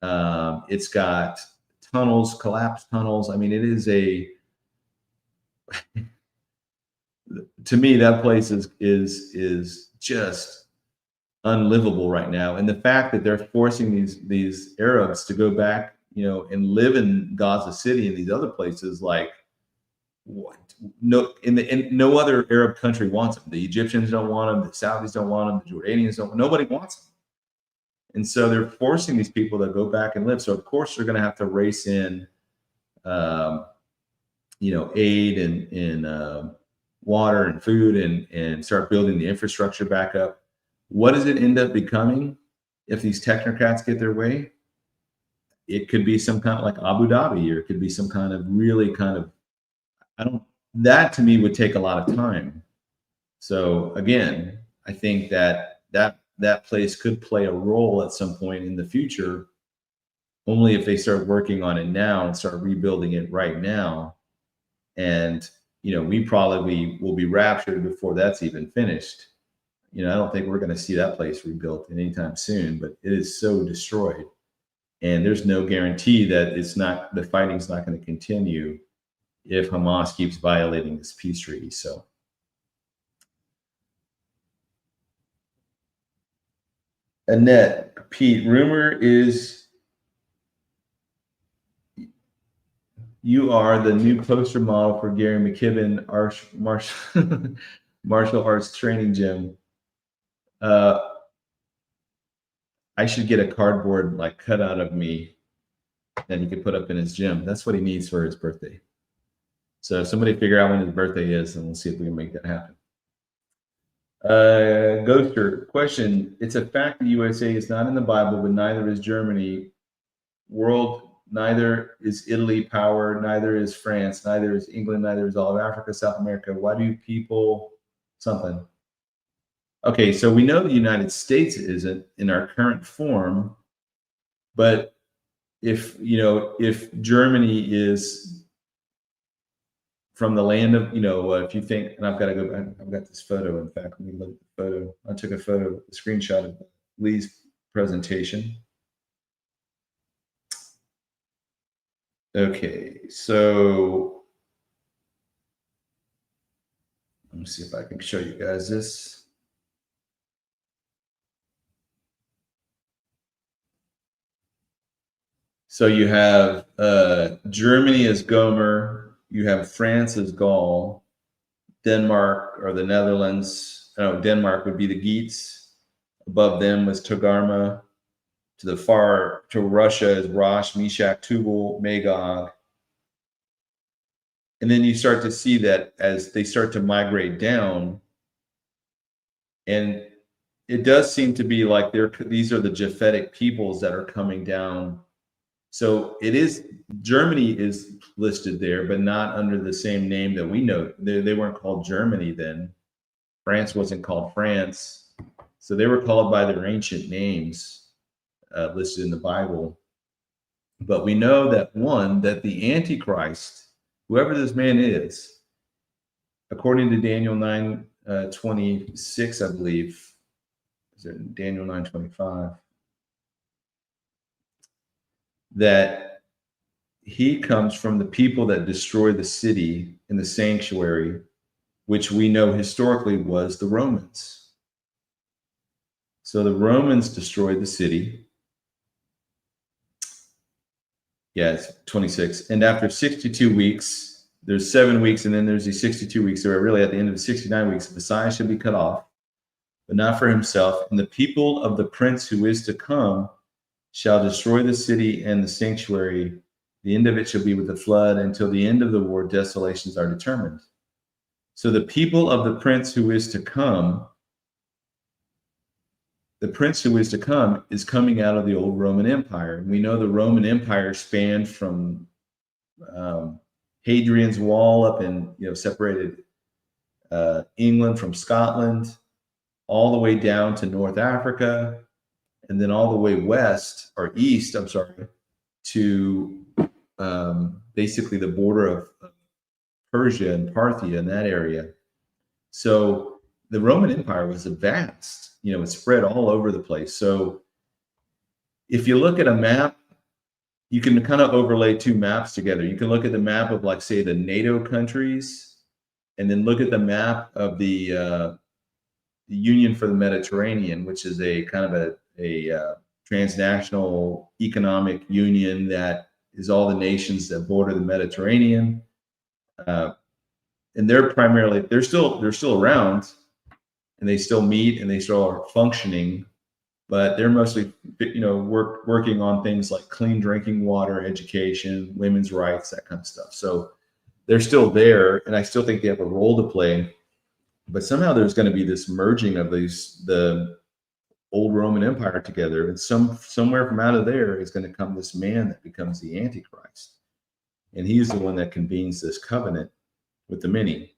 S1: It's got tunnels, collapsed tunnels. I mean, it is a. To me, that place is just unlivable right now. And the fact that they're forcing these Arabs to go back, and live in Gaza City and these other places, like what? No, no other Arab country wants them. The Egyptians don't want them. The Saudis don't want them. The Jordanians don't. Nobody wants them. And so they're forcing these people to go back and live. So of course they're going to have to race in, aid and water and food and start building the infrastructure back up. What does it end up becoming if these technocrats get their way? It could be some kind of like Abu Dhabi, or it could be some kind of really that to me would take a lot of time. So again, I think that place could play a role at some point in the future, only if they start working on it now and start rebuilding it right now. And, we probably will be raptured before that's even finished. I don't think we're going to see that place rebuilt anytime soon, but it is so destroyed. And there's no guarantee that the fighting's not going to continue if Hamas keeps violating this peace treaty. So. Annette, Pete, rumor is you are the new poster model for Gary McKibben martial arts training gym. I should get a cardboard cutout of me that he could put up in his gym. That's what he needs for his birthday. So if somebody figure out when his birthday is, and we'll see if we can make that happen. Ghoster, question. It's a fact the USA is not in the Bible, but neither is Germany. Neither is Italy power, neither is France, neither is England, neither is all of Africa, South America. Why do people something? Okay, so we know the United States isn't in our current form, but if Germany is from the land of, if you think, and I've got to go back, I've got this photo. In fact, let me look at the photo. I took a screenshot of Lee's presentation. Okay, so let me see if I can show you guys this. So you have Germany as Gomer. You have France as Gaul, Denmark or the Netherlands. Denmark would be the Geats. Above them was Togarma. To Russia is Rosh, Meshach, Tubal, Magog. And then you start to see that as they start to migrate down, and it does seem to be like these are the Japhetic peoples that are coming down. So Germany is listed there, but not under the same name that we know. They weren't called Germany then. France wasn't called France. So they were called by their ancient names listed in the Bible. But we know that the Antichrist, whoever this man is, according to Daniel 9:26, I believe, is it Daniel 9:25? That he comes from the people that destroy the city and the sanctuary, which we know historically was the Romans. So the Romans destroyed the city. Yeah, it's 26. And after 62 weeks, there's 7 weeks, and then there's these 62 weeks. So really at the end of the 69 weeks, the Messiah should be cut off, but not for himself. And the people of the prince who is to come shall destroy the city and the sanctuary. The end of it shall be with the flood. Until the end of the war, desolations are determined. So the people of the prince who is to come, is coming out of the old Roman Empire. And we know the Roman Empire spanned from Hadrian's Wall up and separated England from Scotland. all the way down to North Africa, and then all the way west or east, I'm sorry, to basically the border of Persia and Parthia in that area. So the Roman Empire was vast, it spread all over the place. So if you look at a map, you can kind of overlay two maps together. You can look at the map of, like, say, the NATO countries, and then look at the map of the Union for the Mediterranean, which is a kind of a transnational economic union that is all the nations that border the Mediterranean. And they're still around, and they still meet, and they still are functioning, but they're mostly, working on things like clean drinking water, education, women's rights, that kind of stuff. So they're still there, and I still think they have a role to play. But somehow there's going to be this merging of the old Roman Empire together, and somewhere from out of there is going to come this man that becomes the Antichrist, and he's the one that convenes this covenant with the many.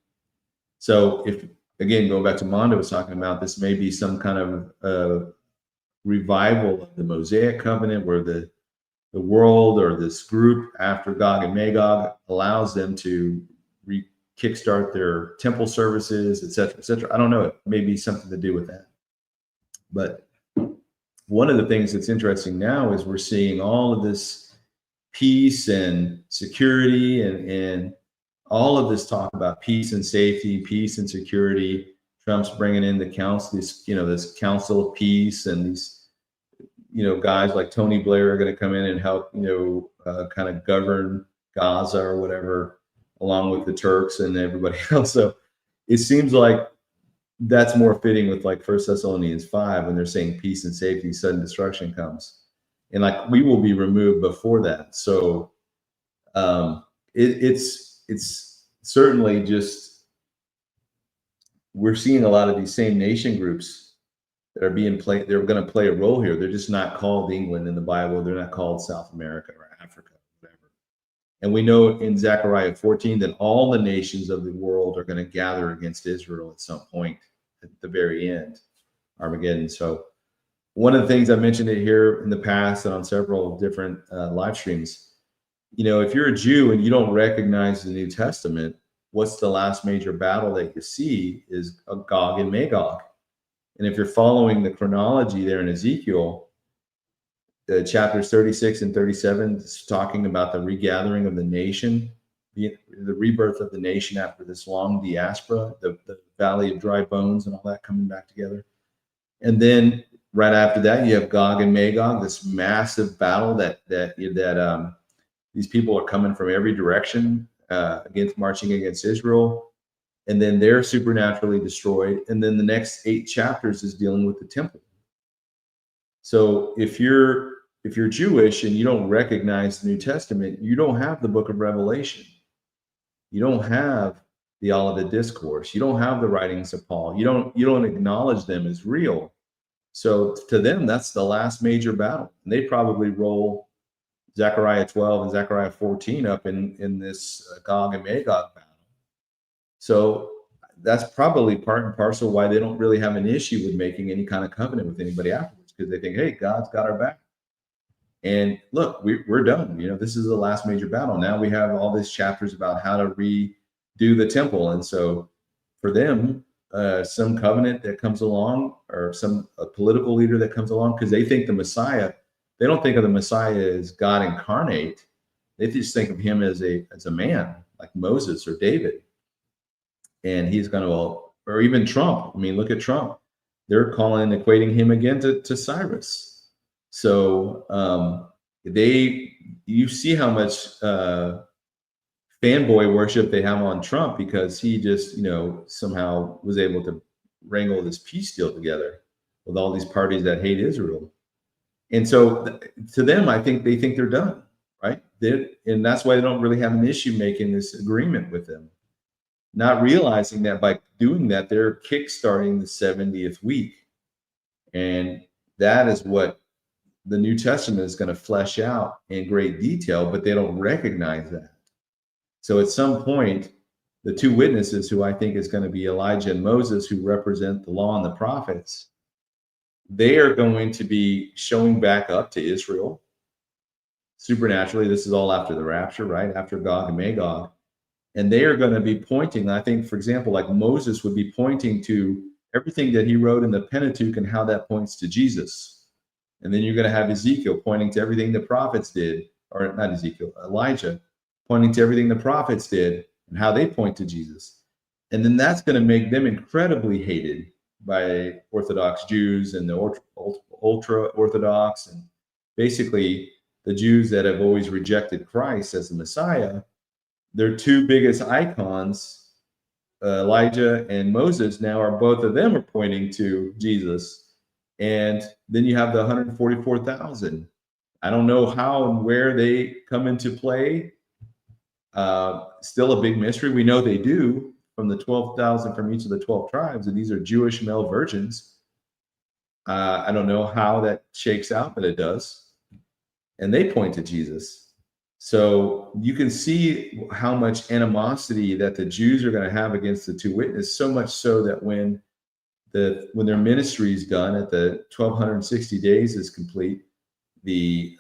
S1: So if, again, going back to Mondo was talking about, this may be some kind of revival of the Mosaic covenant, where the world, or this group after Gog and Magog, allows them to kickstart their temple services, et cetera, et cetera. I don't know. It may be something to do with that. But one of the things that's interesting now is we're seeing all of this peace and security, and all of this talk about peace and safety, peace and security. Trump's bringing in the council, this council of peace, and these, guys like Tony Blair are going to come in and help, kind of govern Gaza or whatever, along with the Turks and everybody else. So it seems like that's more fitting with, like, 1 Thessalonians 5, when they're saying peace and safety, sudden destruction comes, and, like, we will be removed before that. So it's certainly just, we're seeing a lot of these same nation groups that are being played. They're going to play a role here. They're just not called England in the Bible. They're not called South America or Africa, whatever. And we know in Zechariah 14 that all the nations of the world are going to gather against Israel at some point at the very end, Armageddon. So one of the things I mentioned it here in the past and on several different live streams, if you're a Jew and you don't recognize the New Testament, what's the last major battle that you see is Gog and Magog. And if you're following the chronology there in Ezekiel, chapters 36 and 37 is talking about the regathering of the nation, the rebirth of the nation after this long diaspora, the valley of dry bones and all that coming back together. And then right after that, you have Gog and Magog, this massive battle that these people are coming from every direction, marching against Israel. And then they're supernaturally destroyed. And then the next 8 chapters is dealing with the temple. So if you're Jewish and you don't recognize the New Testament, you don't have the book of Revelation. You don't have the Olivet Discourse. You don't have the writings of Paul. You don't acknowledge them as real. So to them, that's the last major battle. And they probably roll Zechariah 12 and Zechariah 14 up in this Gog and Magog battle. So that's probably part and parcel why they don't really have an issue with making any kind of covenant with anybody afterwards, because they think, hey, God's got our back. And look, we're done. This is the last major battle. Now we have all these chapters about how to redo the temple. And so for them, some covenant that comes along, or a political leader that comes along, because they think the Messiah, they don't think of the Messiah as God incarnate. They just think of him as a man like Moses or David. And he's going to, or even Trump. I mean, look at Trump. They're equating him again to Cyrus. So you see how much fanboy worship they have on Trump, because he just, somehow was able to wrangle this peace deal together with all these parties that hate Israel. And so to them, I think they think they're done, right? And that's why they don't really have an issue making this agreement with them, not realizing that by doing that, they're kickstarting the 70th week. And that is what the New Testament is going to flesh out in great detail, but they don't recognize that. So at some point, the two witnesses, who I think is going to be Elijah and Moses, who represent the law and the prophets, they are going to be showing back up to Israel supernaturally. This is all after the rapture, right? After Gog and Magog. And they are going to be pointing, I think, for example, like Moses would be pointing to everything that he wrote in the Pentateuch and how that points to Jesus. And then you're going to have Ezekiel pointing to everything the prophets did, or not Ezekiel, Elijah pointing to everything the prophets did and how they point to Jesus. And then that's going to make them incredibly hated by Orthodox Jews and the ultra Orthodox, and basically the Jews that have always rejected Christ as the Messiah. Their two biggest icons, Elijah and Moses, now are both of them are pointing to Jesus. And then you have the 144,000. I don't know how and where they come into play. Still a big mystery. We know they do, from the 12,000 from each of the 12 tribes, and these are Jewish male virgins. I don't know how that shakes out, but it does. And they point to Jesus. So you can see how much animosity that the Jews are going to have against the two witnesses, so much so that when their ministry is done, at the 1260 days is complete, the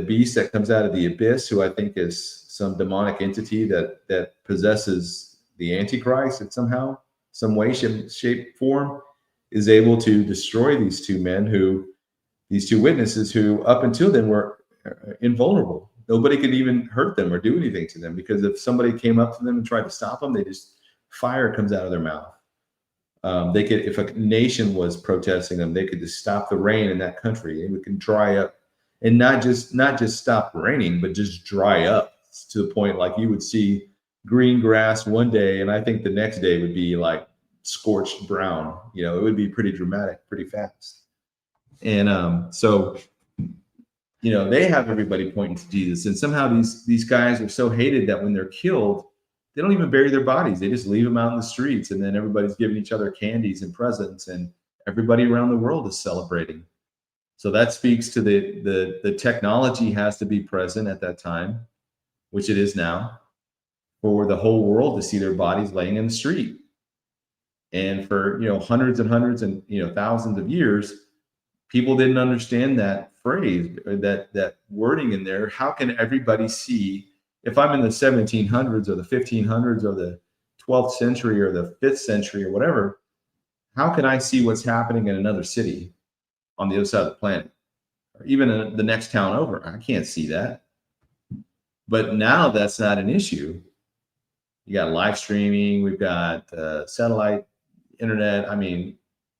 S1: beast that comes out of the abyss, who I think is some demonic entity that possesses the Antichrist in somehow, some way, shape, form, is able to destroy these two witnesses who up until then were invulnerable. Nobody could even hurt them or do anything to them, because if somebody came up to them and tried to stop them, fire comes out of their mouth. They could, if a nation was protesting them, they could just stop the rain in that country, and it can dry up, and not just stop raining, but just dry up to the point like you would see green grass one day, and I think the next day would be like scorched brown. It would be pretty dramatic, pretty fast. And so they have everybody pointing to Jesus, and somehow these guys are so hated that when they're killed, they don't even bury their bodies. They just leave them out in the streets, and then everybody's giving each other candies and presents, and everybody around the world is celebrating. So that speaks to the technology has to be present at that time, which it is now, for the whole world to see their bodies laying in the street. And for hundreds and hundreds and thousands of years, people didn't understand that phrase, or that wording in there. How can everybody see? If I'm in the 1700s or the 1500s or the 12th century or the 5th century or whatever, how can I see what's happening in another city on the other side of the planet, or even in the next town over? I can't see that. But now that's not an issue. You got live streaming, we've got satellite internet. I mean,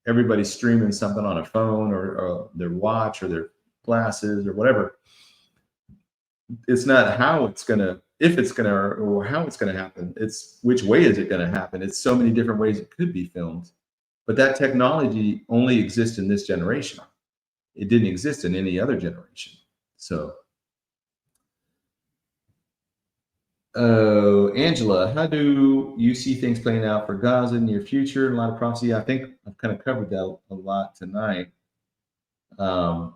S1: everybody's streaming something on a phone or their watch or their glasses or whatever. It's not how it's going to, if it's going to, or how it's going to happen. It's which way is it going to happen? It's so many different ways it could be filmed. But that technology only exists in this generation. It didn't exist in any other generation. So, Angela, how do you see things playing out for Gaza in the near future? A lot of prophecy. I think I've kind of covered that a lot tonight. I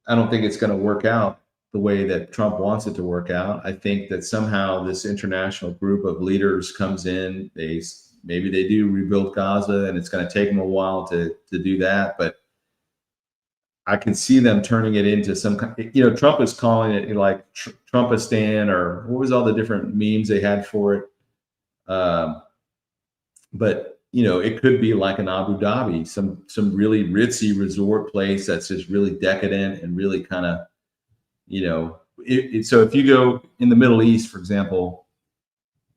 S1: don't think it's going to work out the way that Trump wants it to work out. I think that somehow this international group of leaders comes in. Maybe they do rebuild Gaza, and it's going to take them a while to do that. But I can see them turning it into some kind. Trump is calling it like Trumpistan, or what was all the different memes they had for it. But it could be like an Abu Dhabi, some really ritzy resort place that's just really decadent and really kind of, so if you go in the Middle East, for example,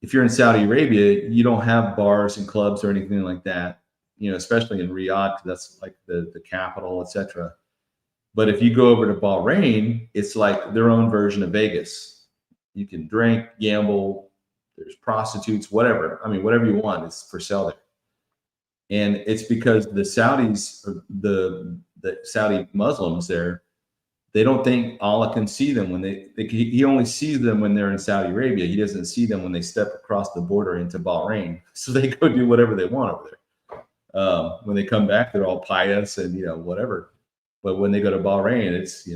S1: if you're in Saudi Arabia, you don't have bars and clubs or anything like that, especially in Riyadh, because that's like the capital, etc. But if you go over to Bahrain, it's like their own version of Vegas. You can drink, gamble, there's prostitutes, whatever. I mean, whatever you want is for sale there. And it's because the Saudis, the Saudi Muslims there, they don't think Allah can see them when he only sees them when they're in Saudi Arabia. He doesn't see them when they step across the border into Bahrain. So they go do whatever they want over there. When they come back, they're all pious and whatever. But when they go to Bahrain, it's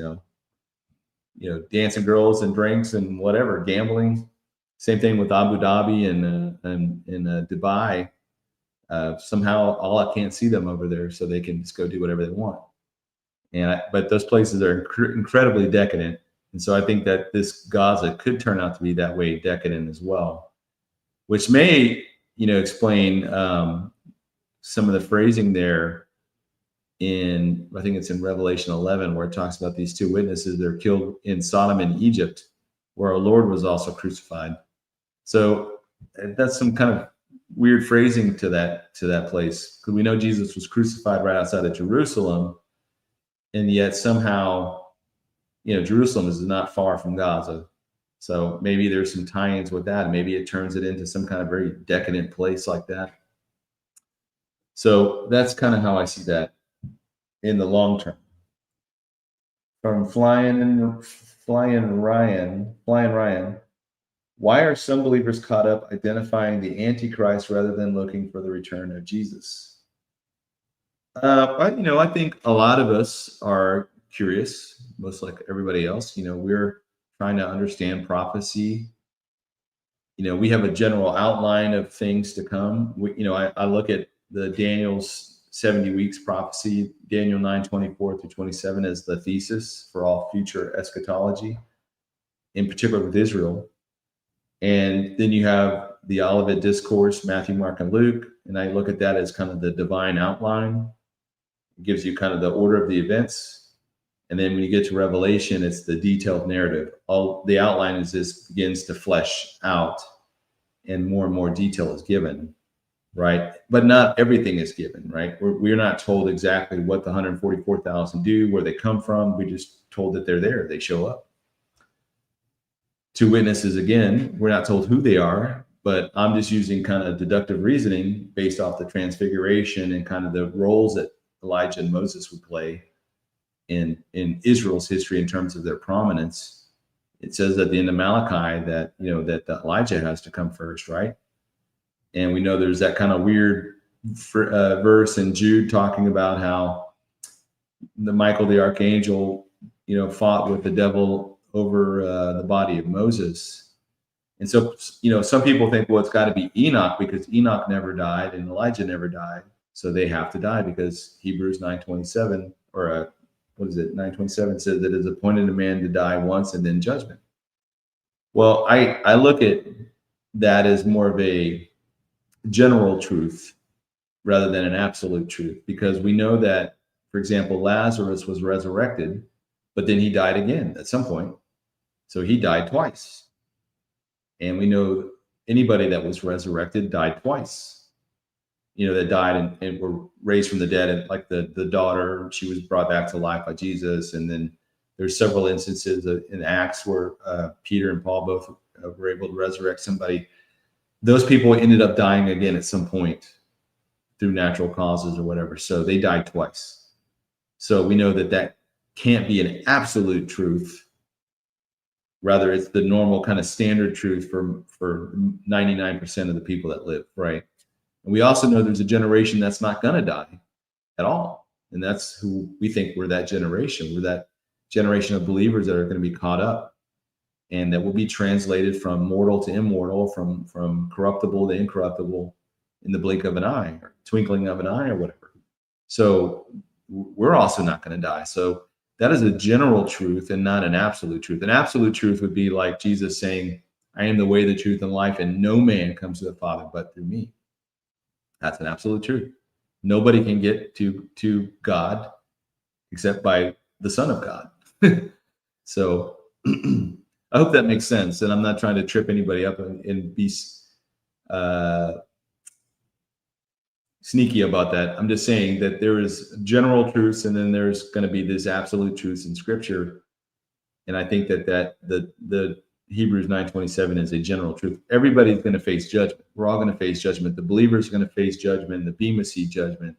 S1: dancing girls and drinks and whatever, gambling. Same thing with Abu Dhabi and Dubai. Somehow Allah can't see them over there, so they can just go do whatever they want. But those places are incredibly decadent, and so I think that this Gaza could turn out to be that way, decadent as well, which may, explain some of the phrasing there I think it's in Revelation 11, where it talks about these two witnesses that are killed in Sodom and Egypt, where our Lord was also crucified. So that's some kind of weird phrasing to that place, because we know Jesus was crucified right outside of Jerusalem, and yet somehow, Jerusalem is not far from Gaza. So maybe there's some tie-ins with that. Maybe it turns it into some kind of very decadent place like that. So that's kind of how I see that in the long term. From Flying Ryan, why are some believers caught up identifying the Antichrist rather than looking for the return of Jesus? I think a lot of us are curious, most like everybody else. We're trying to understand prophecy. We have a general outline of things to come. I look at the Daniel's 70 weeks prophecy, Daniel 9:24 through 27, as the thesis for all future eschatology, in particular with Israel. And then you have the Olivet Discourse, Matthew, Mark, and Luke. And I look at that as kind of the divine outline. It gives you kind of the order of the events. And then when you get to Revelation, it's the detailed narrative. All the outline is this begins to flesh out, and more detail is given, right? But not everything is given, right? We're not told exactly what the 144,000 do, where they come from. We're just told that they're there. They show up. Two witnesses, again, we're not told who they are, but I'm just using kind of deductive reasoning based off the transfiguration and kind of the roles that Elijah and Moses would play in Israel's history in terms of their prominence. It says at the end of Malachi that that Elijah has to come first, right? And we know there's that kind of weird verse in Jude talking about how Michael the archangel, fought with the devil over the body of Moses. And so, some people think, well, it's got to be Enoch, because Enoch never died and Elijah never died. So they have to die, because Hebrews 9:27, or 9:27 says that it's appointed a man to die once and then judgment. Well, I look at that as more of a general truth rather than an absolute truth, because we know that, for example, Lazarus was resurrected, but then he died again at some point. So he died twice. And we know anybody that was resurrected died twice. That died and were raised from the dead. And like the daughter, she was brought back to life by Jesus. And then there's several instances in Acts where Peter and Paul both were able to resurrect somebody. Those people ended up dying again at some point through natural causes or whatever. So they died twice. So we know that can't be an absolute truth. Rather, it's the normal kind of standard truth for 99% of the people that live, right? And we also know there's a generation that's not going to die at all. And that's who we think we're that generation. We're that generation of believers that are going to be caught up, and that will be translated from mortal to immortal, from corruptible to incorruptible in the blink of an eye, or twinkling of an eye, or whatever. So we're also not going to die. So that is a general truth and not an absolute truth. An absolute truth would be like Jesus saying, I am the way, the truth, and life, and no man comes to the Father but through me. That's an absolute truth. Nobody can get to God except by the Son of God. So I hope that makes sense. And I'm not trying to trip anybody up and be sneaky about that. I'm just saying that there is general truths, and then there's going to be this absolute truths in Scripture. And I think that the Hebrews 9:27 is a general truth. Everybody's going to face judgment. We're all going to face judgment. The believers are going to face judgment, the Bema Seat judgment.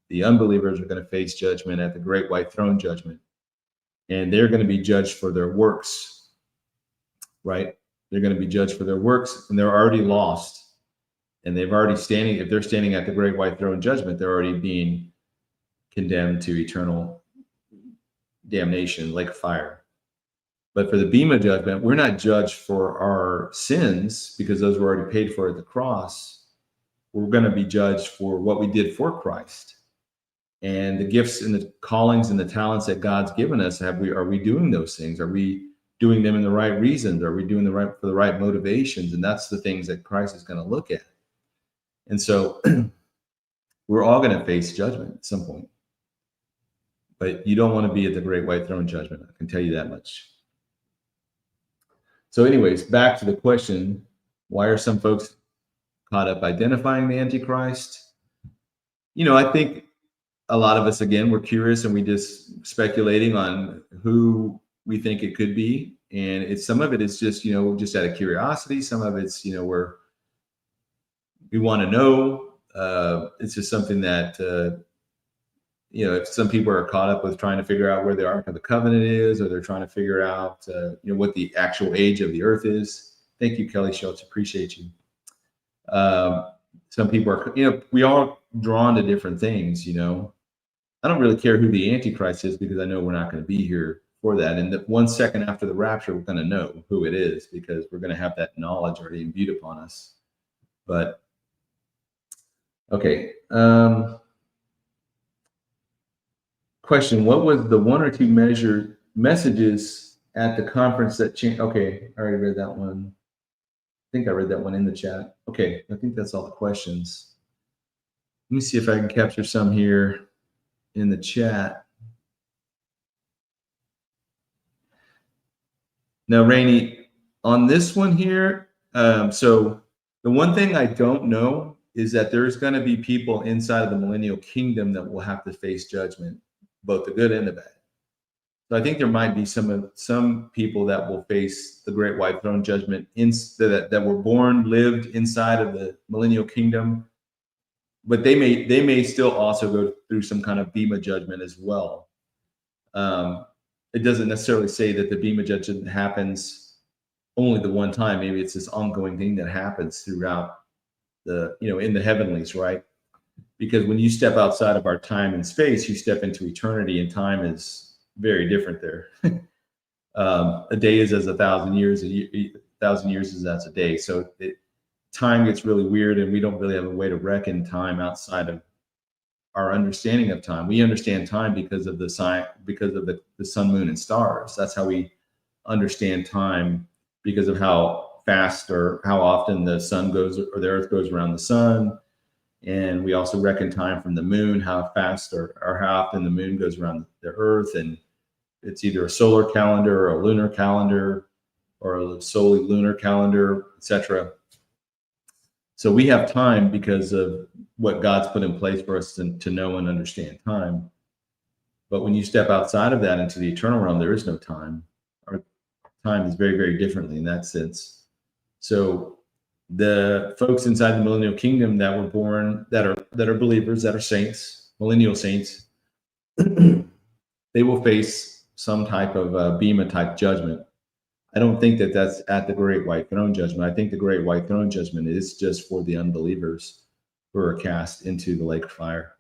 S1: The unbelievers are going to face judgment at the great white throne judgment. And they're going to be judged for their works, right? They're going to be judged for their works, and they're already lost. And they've already if they're standing at the great white throne judgment, they're already being condemned to eternal damnation, like fire. But for the Bema judgment, we're not judged for our sins because those were already paid for at the cross. We're going to be judged for what we did for Christ and the gifts and the callings and the talents that God's given us. Are we doing those things? Are we doing them in the right reasons? Are we doing for the right motivations? And that's the things that Christ is going to look at. And so we're all going to face judgment at some point. But you don't want to be at the great white throne judgment. I can tell you that much. So anyways, back to the question, why are some folks caught up identifying the Antichrist? I think a lot of us, again, we're curious and we just speculating on who we think it could be. And some of it is just, just out of curiosity. Some of it's, we want to know. It's just something that, if some people are caught up with trying to figure out where the Ark of the Covenant is, or they're trying to figure out, what the actual age of the earth is. Thank you, Kelly Schultz. Appreciate you. Some people are, we all drawn to different things, I don't really care who the Antichrist is because I know we're not going to be here for that. And 1 second after the rapture, we're going to know who it is because we're going to have that knowledge already imbued upon us. But, okay. Question, what was the 1 or 2 messages at the conference that changed? Okay, I already read that one. I think I read that one in the chat. Okay, I think that's all the questions. Let me see if I can capture some here in the chat. Now, Rainey, on this one here, so the one thing I don't know is that there's going to be people inside of the millennial kingdom that will have to face judgment, both the good and the bad. So I think there might be some people that will face the great white throne judgment that were born, lived inside of the millennial kingdom, but they may still also go through some kind of Bema judgment as well. It doesn't necessarily say that the Bema judgment happens only the one time. Maybe it's this ongoing thing that happens throughout in the heavenlies, right? Because when you step outside of our time and space, you step into eternity, and time is very different there. A day is as 1,000 years. 1,000 years is as a day. So time gets really weird, and we don't really have a way to reckon time outside of our understanding of time. We understand time because of the sun, moon, and stars. That's how we understand time, because of how fast or how often the sun goes or the earth goes around the sun. And we also reckon time from the moon, how fast or how often the moon goes around the earth. And it's either a solar calendar or a lunar calendar or a solely lunar calendar, etc. So we have time because of what God's put in place for us to know and understand time. But when you step outside of that into the eternal realm, there is no time. Our time is very, very differently in that sense. So the folks inside the millennial kingdom that were born, that are believers, that are saints, millennial saints, they will face some type of Bema type judgment. I don't think that that's at the great white throne judgment. I think the great white throne judgment is just for the unbelievers who are cast into the lake of fire.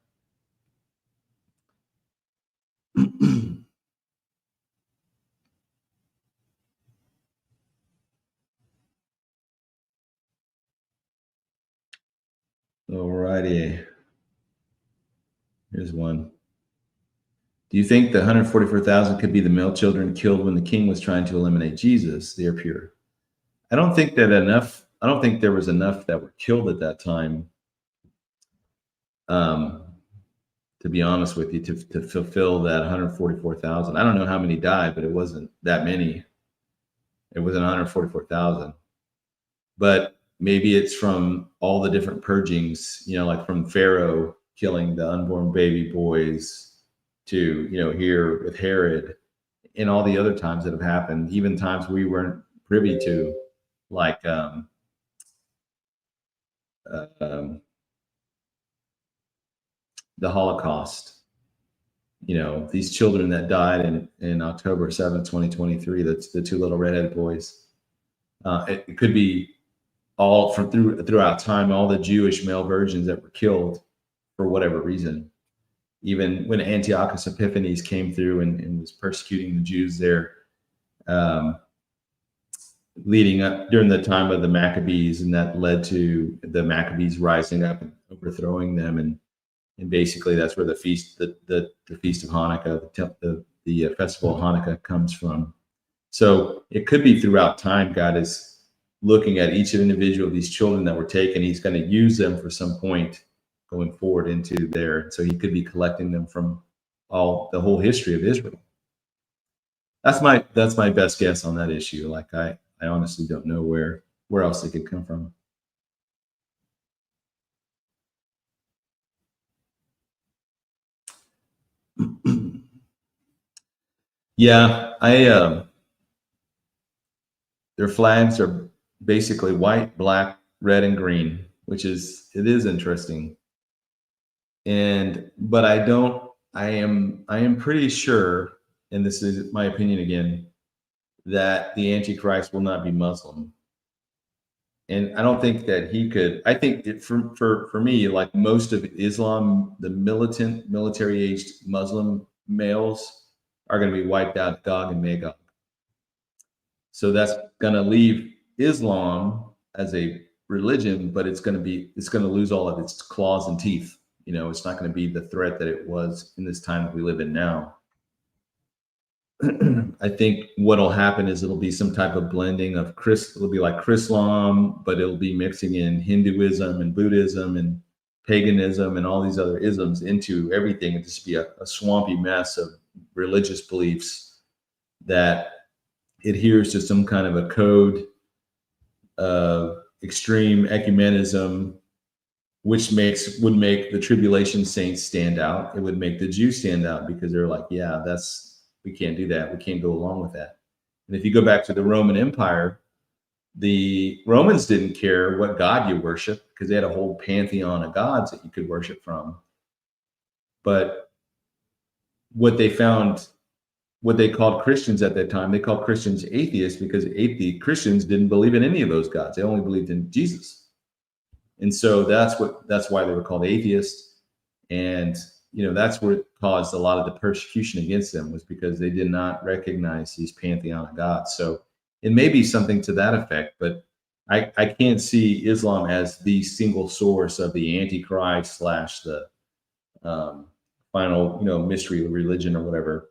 S1: All righty. Here's one. Do you think the 144,000 could be the male children killed when the king was trying to eliminate Jesus? They are pure. I don't think there was enough that were killed at that time. To be honest with you, to fulfill that 144,000. I don't know how many died, but it wasn't that many. It wasn't 144,000. But maybe it's from all the different purgings, like from Pharaoh killing the unborn baby boys to, here with Herod and all the other times that have happened, even times we weren't privy to, like the Holocaust. These children that died in October 7th, 2023, that's the 2 little redheaded boys. It could be all throughout time, all the Jewish male virgins that were killed for whatever reason. Even when Antiochus Epiphanes came through and was persecuting the Jews there, um, leading up during the time of the Maccabees, and that led to the Maccabees rising up and overthrowing them, and basically that's where the feast, the feast of Hanukkah, the festival of Hanukkah comes from. So it could be throughout time, God is looking at each individual of these children that were taken. He's going to use them for some point going forward into there. So he could be collecting them from the whole history of Israel. That's my best guess on that issue. Like I honestly don't know where else they could come from. Yeah, their flags are basically white, black, red, and green, which is interesting. But I am pretty sure, and this is my opinion again, that the Antichrist will not be Muslim. And I don't think that he could. I think for me, like most of Islam, the militant, military-aged Muslim males are going to be wiped out, Gog and Magog. So that's going to leave Islam as a religion, but it's going to lose all of its claws and teeth. It's not going to be the threat that it was in this time that we live in now. I think what'll happen is it'll be some type of blending of it'll be like Chrislam, but it'll be mixing in Hinduism and Buddhism and paganism and all these other isms into everything, and just be a swampy mess of religious beliefs that adheres to some kind of a code of extreme ecumenism, which would make the tribulation saints stand out. It would make the Jews stand out because they're like, yeah, we can't do that. We can't go along with that. And if you go back to the Roman Empire, the Romans didn't care what god you worship because they had a whole pantheon of gods that you could worship from. But what they called Christians at that time, they called Christians atheists because the Christians didn't believe in any of those gods. They only believed in Jesus. And so that's why they were called atheists. And that's what caused a lot of the persecution against them, was because they did not recognize these pantheon of gods. So it may be something to that effect, but I can't see Islam as the single source of the Antichrist / the final, mystery religion or whatever.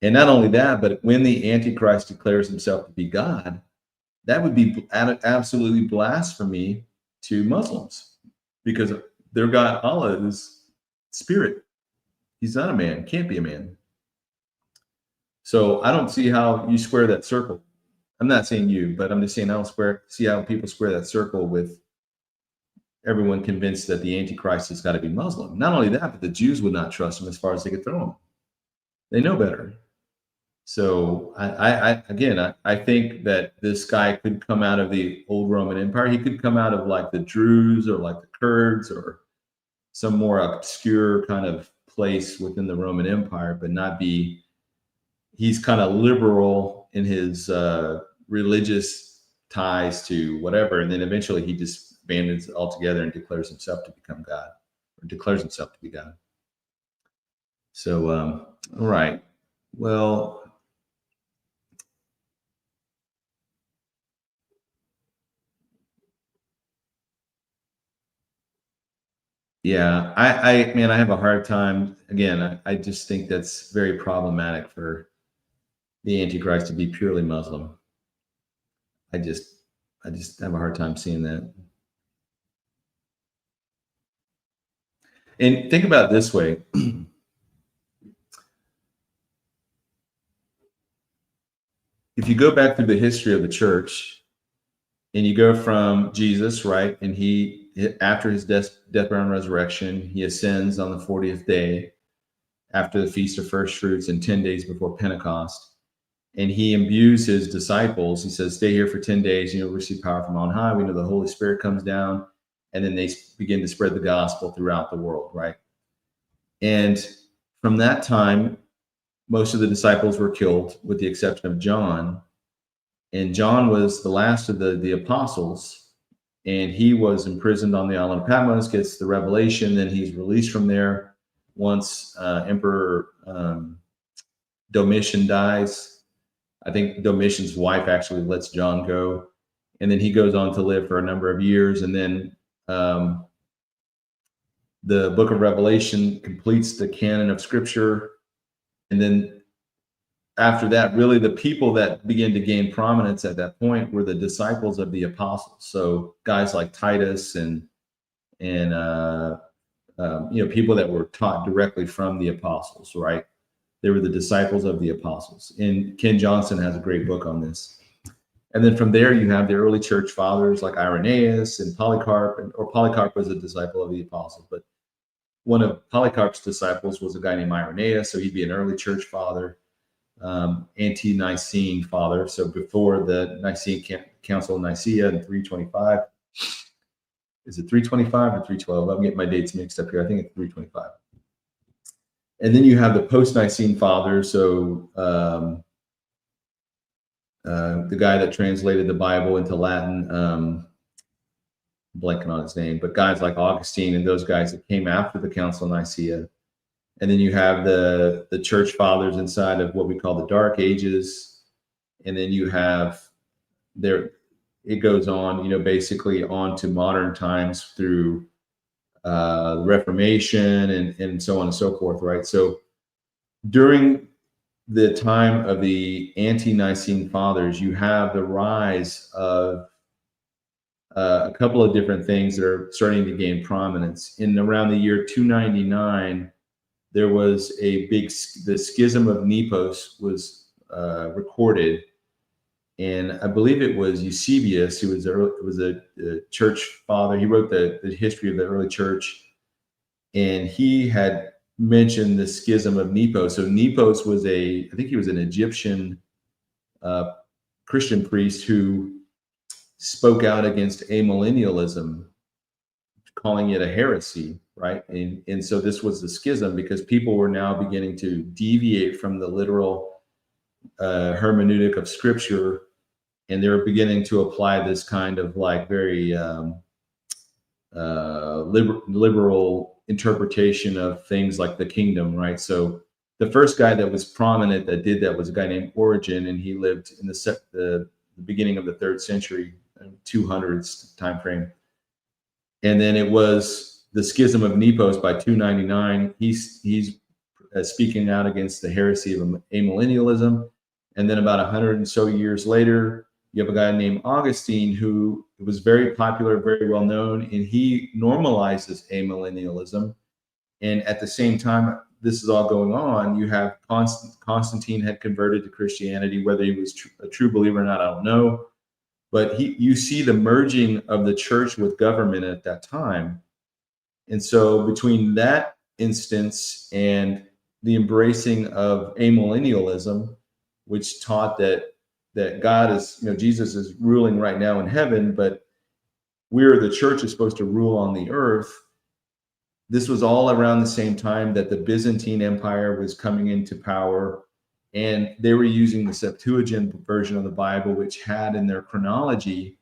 S1: And not only that, but when the Antichrist declares himself to be God, that would be absolutely blasphemy to Muslims, because their God Allah is spirit. He's not a man, can't be a man. So I don't see how you square that circle. I'm not saying you, but I'm just saying I don't see how people square that circle with everyone convinced that the Antichrist has got to be Muslim. Not only that, but the Jews would not trust him as far as they could throw him. They know better. So I think that this guy could come out of the old Roman Empire. He could come out of like the Druze or like the Kurds or some more obscure kind of place within the Roman Empire, but not be. He's kind of liberal in his religious ties to whatever, and then eventually he just abandons it altogether and declares himself to become God, or declares himself to be God. So, all right. Well, yeah, I have a hard time. Again, I just think that's very problematic for the Antichrist to be purely Muslim. I just have a hard time seeing that. And think about it this way. If you go back through the history of the church and you go from Jesus, right? And after his death, burial, and resurrection, he ascends on the 40th day after the Feast of First Fruits and 10 days before Pentecost. And he imbues his disciples. He says, stay here for 10 days, and you'll receive power from on high. We know the Holy Spirit comes down, and then they begin to spread the gospel throughout the world, right? And from that time, most of the disciples were killed, with the exception of John. And John was the last of the apostles, and he was imprisoned on the island of Patmos, gets the revelation, then he's released from there once Emperor Domitian dies. I think Domitian's wife actually lets John go, and then he goes on to live for a number of years, and then the book of Revelation completes the canon of Scripture, and then after that, really the people that begin to gain prominence at that point were the disciples of the apostles. So guys like Titus and people that were taught directly from the apostles, right? They were the disciples of the apostles. And Ken Johnson has a great book on this. And then from there, you have the early church fathers like Irenaeus and Polycarp, or Polycarp was a disciple of the apostles, but one of Polycarp's disciples was a guy named Irenaeus, so he'd be an early church father, ante-Nicene father. So before the Nicene Council of Nicaea in 325. Is it 325 or 312? I'm getting my dates mixed up here. I think it's 325. And then you have the post-Nicene fathers. So the guy that translated the Bible into Latin, blanking on his name, but guys like Augustine and those guys that came after the Council of Nicaea. And then you have the church fathers inside of what we call the Dark Ages. And then you have it goes on, basically on to modern times through the Reformation and so on and so forth, right? So during the time of the ante-Nicene fathers, you have the rise of a couple of different things that are starting to gain prominence. In around the year 299, there was the schism of Nepos was recorded. And I believe it was Eusebius, who was a church father. He wrote the history of the early church. And he had mentioned the schism of Nepos. So Nepos was I think he was an Egyptian Christian priest who spoke out against amillennialism, calling it a heresy, right? And so this was the schism because people were now beginning to deviate from the literal hermeneutic of Scripture, and they were beginning to apply this kind of like very liberal interpretation of things like the kingdom, right? So the first guy that was prominent that did that was a guy named Origen, and he lived in the beginning of the 3rd century, 200s time frame. And then it was the schism of Nepos by 299. He's speaking out against the heresy of amillennialism. And then about 100 and so years later, you have a guy named Augustine who was very popular, very well known, and he normalizes amillennialism. And at the same time, this is all going on, you have Constantine had converted to Christianity. Whether he was a true believer or not, I don't know. But you see the merging of the church with government at that time. And so between that instance and the embracing of amillennialism, which taught that God is, Jesus is ruling right now in heaven, but the church is supposed to rule on the earth. This was all around the same time that the Byzantine Empire was coming into power, and they were using the Septuagint version of the Bible, which had in their chronology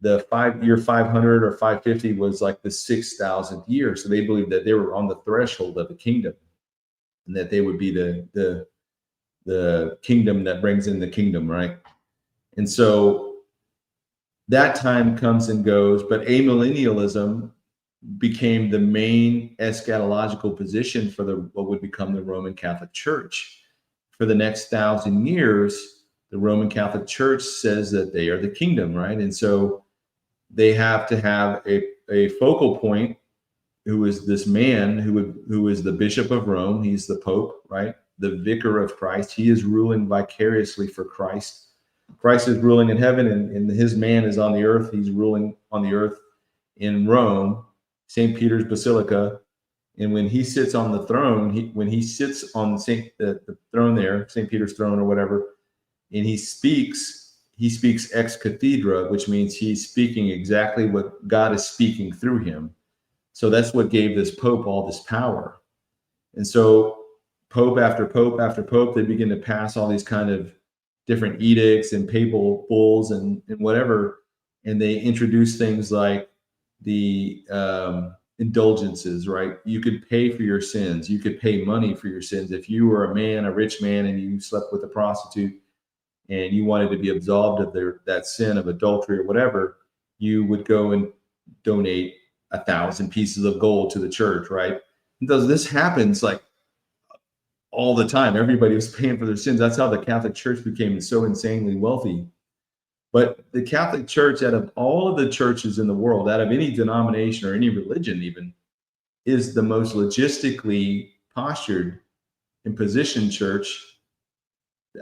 S1: the year 500 or 550 was like the 6,000th year. So they believed that they were on the threshold of the kingdom, and that they would be the kingdom that brings in the kingdom, right? And so that time comes and goes, but amillennialism became the main eschatological position for what would become the Roman Catholic Church. For the next 1,000 years, the Roman Catholic Church says that they are the kingdom, right? And so they have to have a focal point, who is this man who is the Bishop of Rome. He's the Pope, right? The vicar of Christ. He is ruling vicariously for Christ. Christ is ruling in heaven, and his man is on the earth. He's ruling on the earth in Rome, St. Peter's Basilica. And when he sits on the throne, when he sits on the throne there, St. Peter's throne or whatever, and he speaks ex cathedra, which means he's speaking exactly what God is speaking through him. So that's what gave this Pope all this power. And so Pope after Pope after Pope, they begin to pass all these kind of different edicts and papal bulls and whatever. And they introduce things like the indulgences, right? You could pay for your sins. You could pay money for your sins. If you were a rich man, and you slept with a prostitute, and you wanted to be absolved of that sin of adultery or whatever, you would go and donate 1,000 pieces of gold to the church, right? And this happens like all the time. Everybody was paying for their sins. That's how the Catholic Church became so insanely wealthy. But the Catholic Church, out of all of the churches in the world, out of any denomination or any religion even, is the most logistically postured and positioned church.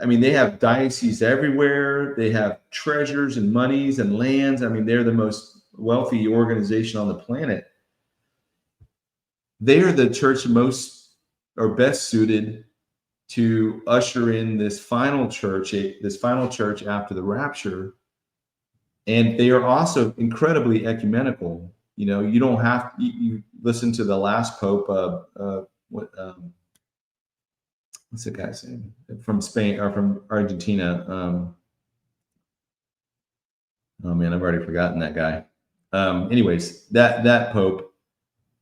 S1: I mean, they have dioceses everywhere. They have treasures and monies and lands. I mean, they're the most wealthy organization on the planet. They are the church most or best suited to usher in this final church after the rapture. And they are also incredibly ecumenical. You know, you don't have you listen to the last pope. What's the guy's name from Spain or from Argentina? Oh man, I've already forgotten that guy. Anyways, that pope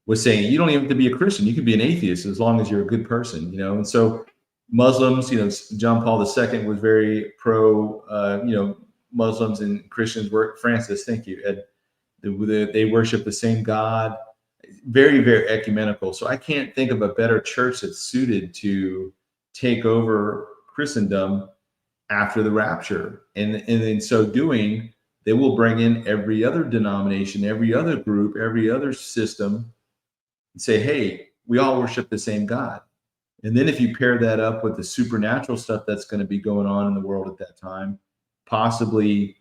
S1: was saying you don't even have to be a Christian. You could be an atheist as long as you're a good person, you know. And so Muslims, you know, John Paul II was very pro, you know, Muslims and Christians were. Francis, thank you, Ed. They worship the same God. Very, very ecumenical. So I can't think of a better church that's suited to take over Christendom after the rapture. And in so doing, they will bring in every other denomination, every other group, every other system, and say, hey, we all worship the same God. And then if you pair that up with the supernatural stuff that's going to be going on in the world at that time, possibly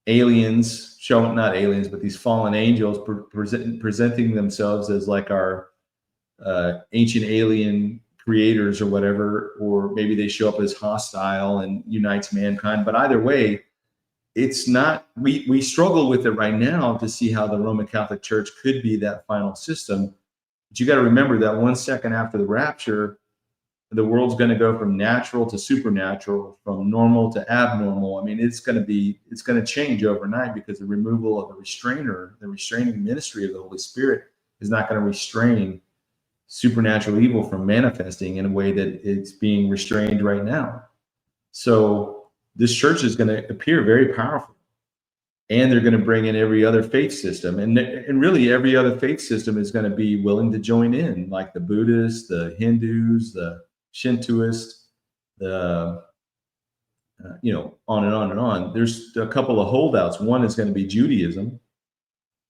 S1: aliens, not aliens, but these fallen angels presenting themselves as like our ancient alien creators or whatever, or maybe they show up as hostile and unites mankind. But either way, it's not, we struggle with it right now to see how the Roman Catholic Church could be that final system. But you got to remember that 1 second after the rapture, the world's going to go from natural to supernatural, from normal to abnormal. I mean, it's going to change overnight because the removal of the restraining ministry of the Holy Spirit is not going to restrain supernatural evil from manifesting in a way that it's being restrained right now. So this church is going to appear very powerful, and they're going to bring in every other faith system, and really every other faith system is going to be willing to join in, like the Buddhists, the Hindus, the Shintoists, the you know, on and on and on. There's a couple of holdouts. One is going to be Judaism,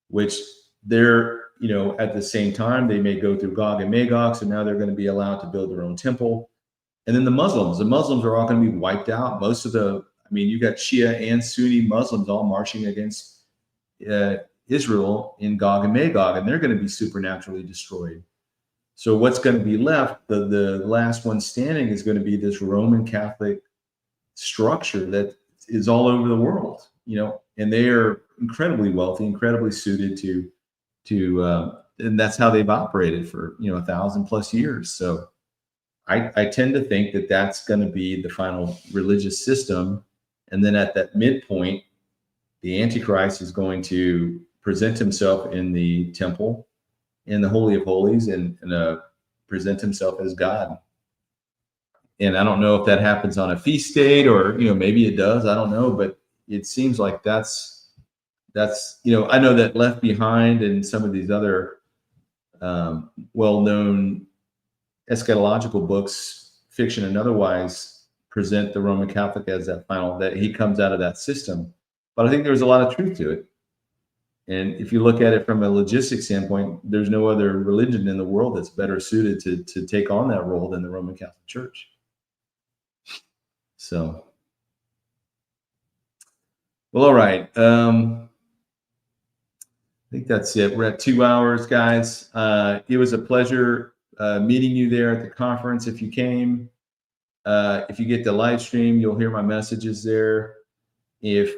S1: which they're, you know, at the same time they may go through Gog and Magog, so now they're going to be allowed to build their own temple. And then the Muslims are all going to be wiped out. Most of the, I mean, you got Shia and Sunni Muslims all marching against Israel in Gog and Magog, and they're going to be supernaturally destroyed. So what's going to be left, the last one standing, is going to be this Roman Catholic structure that is all over the world, you know, and they are incredibly wealthy, incredibly suited to and that's how they've operated for, you know, 1,000+ years. So I tend to think that that's going to be the final religious system. And then at that midpoint, the Antichrist is going to present himself in the temple, in the Holy of Holies, and present himself as God. And I don't know if that happens on a feast date, or, you know, maybe it does. I don't know, but it seems like that's, you know, I know that Left Behind and some of these other well-known eschatological books, fiction and otherwise, present the Roman Catholic as that final, that he comes out of that system. But I think there's a lot of truth to it. And if you look at it from a logistics standpoint, there's no other religion in the world that's better suited to take on that role than the Roman Catholic Church. So, well, all right. I think that's it. We're at 2 hours, guys. It was a pleasure meeting you there at the conference. If you came, if you get the live stream, you'll hear my messages there. If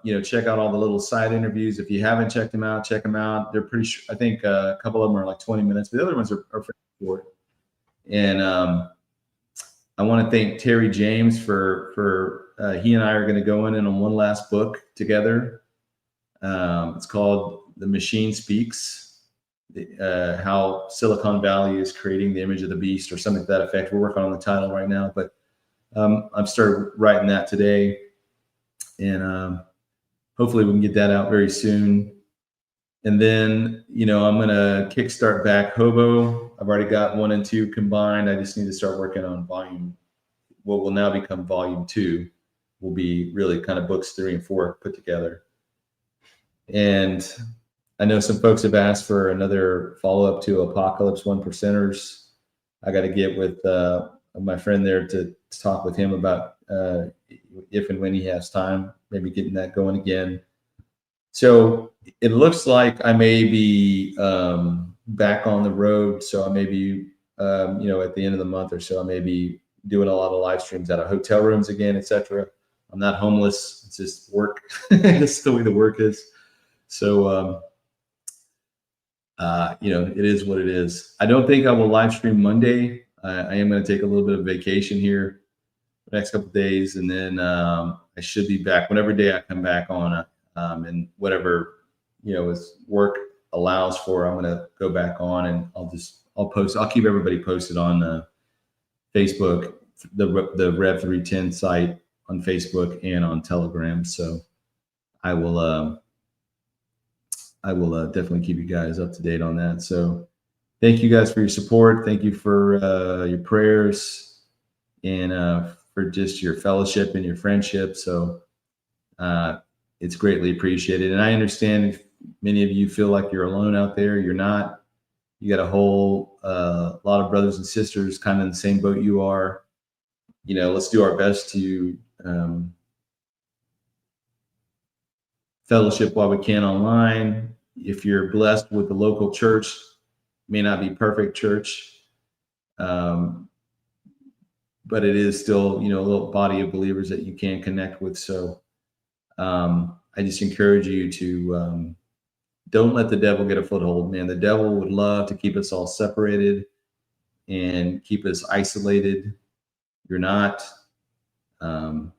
S1: you know, check out all the little side interviews. If you haven't checked them out, check them out. They're pretty. I think a couple of them are like 20 minutes, but the other ones are pretty short. And I want to thank Terry James for he and I are going to go in on one last book together. It's called The Machine Speaks, how Silicon Valley is creating the image of the beast, or something to that effect. We're working on the title right now, but I've started writing that today, and hopefully we can get that out very soon. And then, I'm going to kickstart back Hobo. I've already got 1 and 2 combined. I just need to start working on what will now become volume 2, will be really kind of books 3 and 4 put together. And I know some folks have asked for another follow-up to Apocalypse 1%ers. I got to get with my friend there to talk with him about if and when he has time, maybe getting that going again. So it looks like I may be back on the road. So I may be, at the end of the month or so, I may be doing a lot of live streams out of hotel rooms again, etc. I'm not homeless. It's just work. It's the way the work is. So, it is what it is. I don't think I will live stream Monday. I am going to take a little bit of vacation here the next couple of days, and then I should be back whatever day I come back on, and whatever as work allows for. I'm going to go back on, and I'll post. I'll keep everybody posted on Facebook, the Rev 310 site on Facebook and on Telegram. So I will definitely keep you guys up to date on that. So thank you guys for your support. Thank you for your prayers and for just your fellowship and your friendship. So it's greatly appreciated. And I understand if many of you feel like you're alone out there. You're not. You got a whole lot of brothers and sisters kind of in the same boat you are. Let's do our best to fellowship while we can online. If you're blessed with the local church, may not be perfect church, but it is still, a little body of believers that you can connect with. So I just encourage you to don't let the devil get a foothold, man. The devil would love to keep us all separated and keep us isolated. You're not. And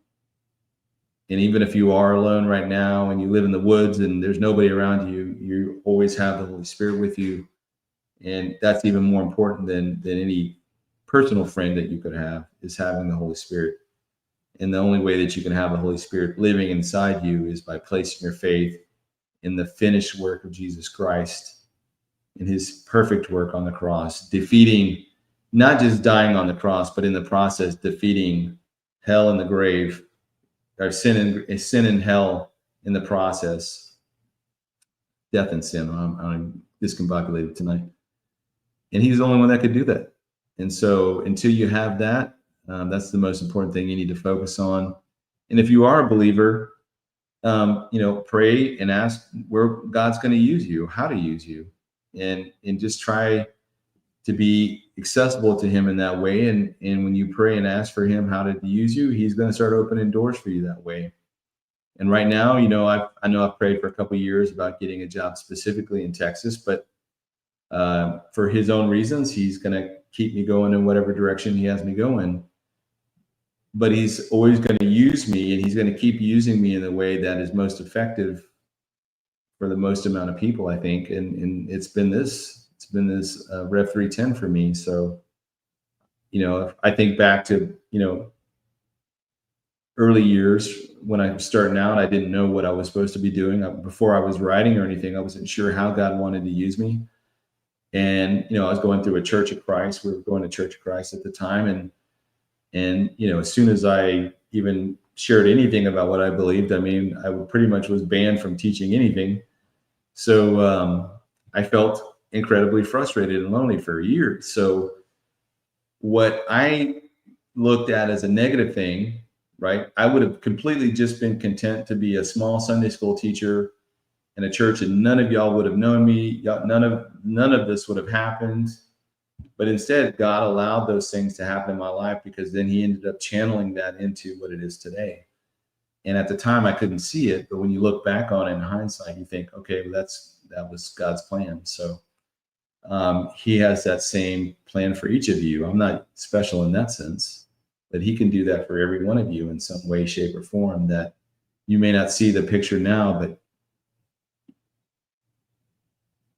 S1: even if you are alone right now and you live in the woods and there's nobody around you, you always have the Holy Spirit with you. And that's even more important than any personal friend that you could have, is having the Holy Spirit. And the only way that you can have the Holy Spirit living inside you is by placing your faith in the finished work of Jesus Christ, in his perfect work on the cross, defeating, not just dying on the cross, but in the process, defeating hell and the grave, or sin and hell in the process, death and sin. I'm discombobulated tonight. And he's the only one that could do that. And so until you have that, that's the most important thing you need to focus on. And if you are a believer, pray and ask where God's going to use you, how to use you, and just try to be accessible to him in that way. And when you pray and ask for him how to use you, he's going to start opening doors for you that way. And right now, I know I've prayed for a couple of years about getting a job specifically in Texas, but for his own reasons, he's going to keep me going in whatever direction he has me going. But he's always going to use me, and he's going to keep using me in the way that is most effective for the most amount of people, I think. And it's been this Rev 310 for me. So, if I think back to, early years when I was starting out, I didn't know what I was supposed to be doing. Before I was writing or anything, I wasn't sure how God wanted to use me. And, I was going through a Church of Christ. We were going to Church of Christ at the time. And as soon as I even shared anything about what I believed, I pretty much was banned from teaching anything. So I felt incredibly frustrated and lonely for years. So what I looked at as a negative thing, right? I would have completely just been content to be a small Sunday school teacher in a church, and none of y'all would have known me. None of this would have happened. But instead, God allowed those things to happen in my life, because then he ended up channeling that into what it is today. And at the time, I couldn't see it. But when you look back on it in hindsight, you think, okay, well, that was God's plan. So he has that same plan for each of you. I'm not special in that sense, but he can do that for every one of you in some way, shape, or form that you may not see the picture now, but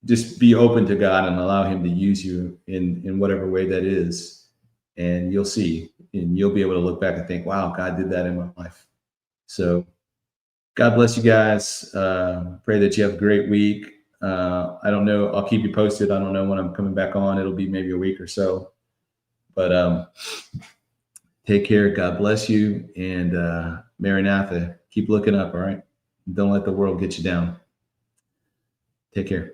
S1: just be open to God and allow him to use you in whatever way that is. and you'll see, and you'll be able to look back and think, wow, God did that in my life. So God bless you guys. Pray that you have a great week. I don't know. I'll keep you posted. I don't know when I'm coming back on. It'll be maybe a week or so. But take care. God bless you. And Maranatha, keep looking up. All right. Don't let the world get you down. Take care.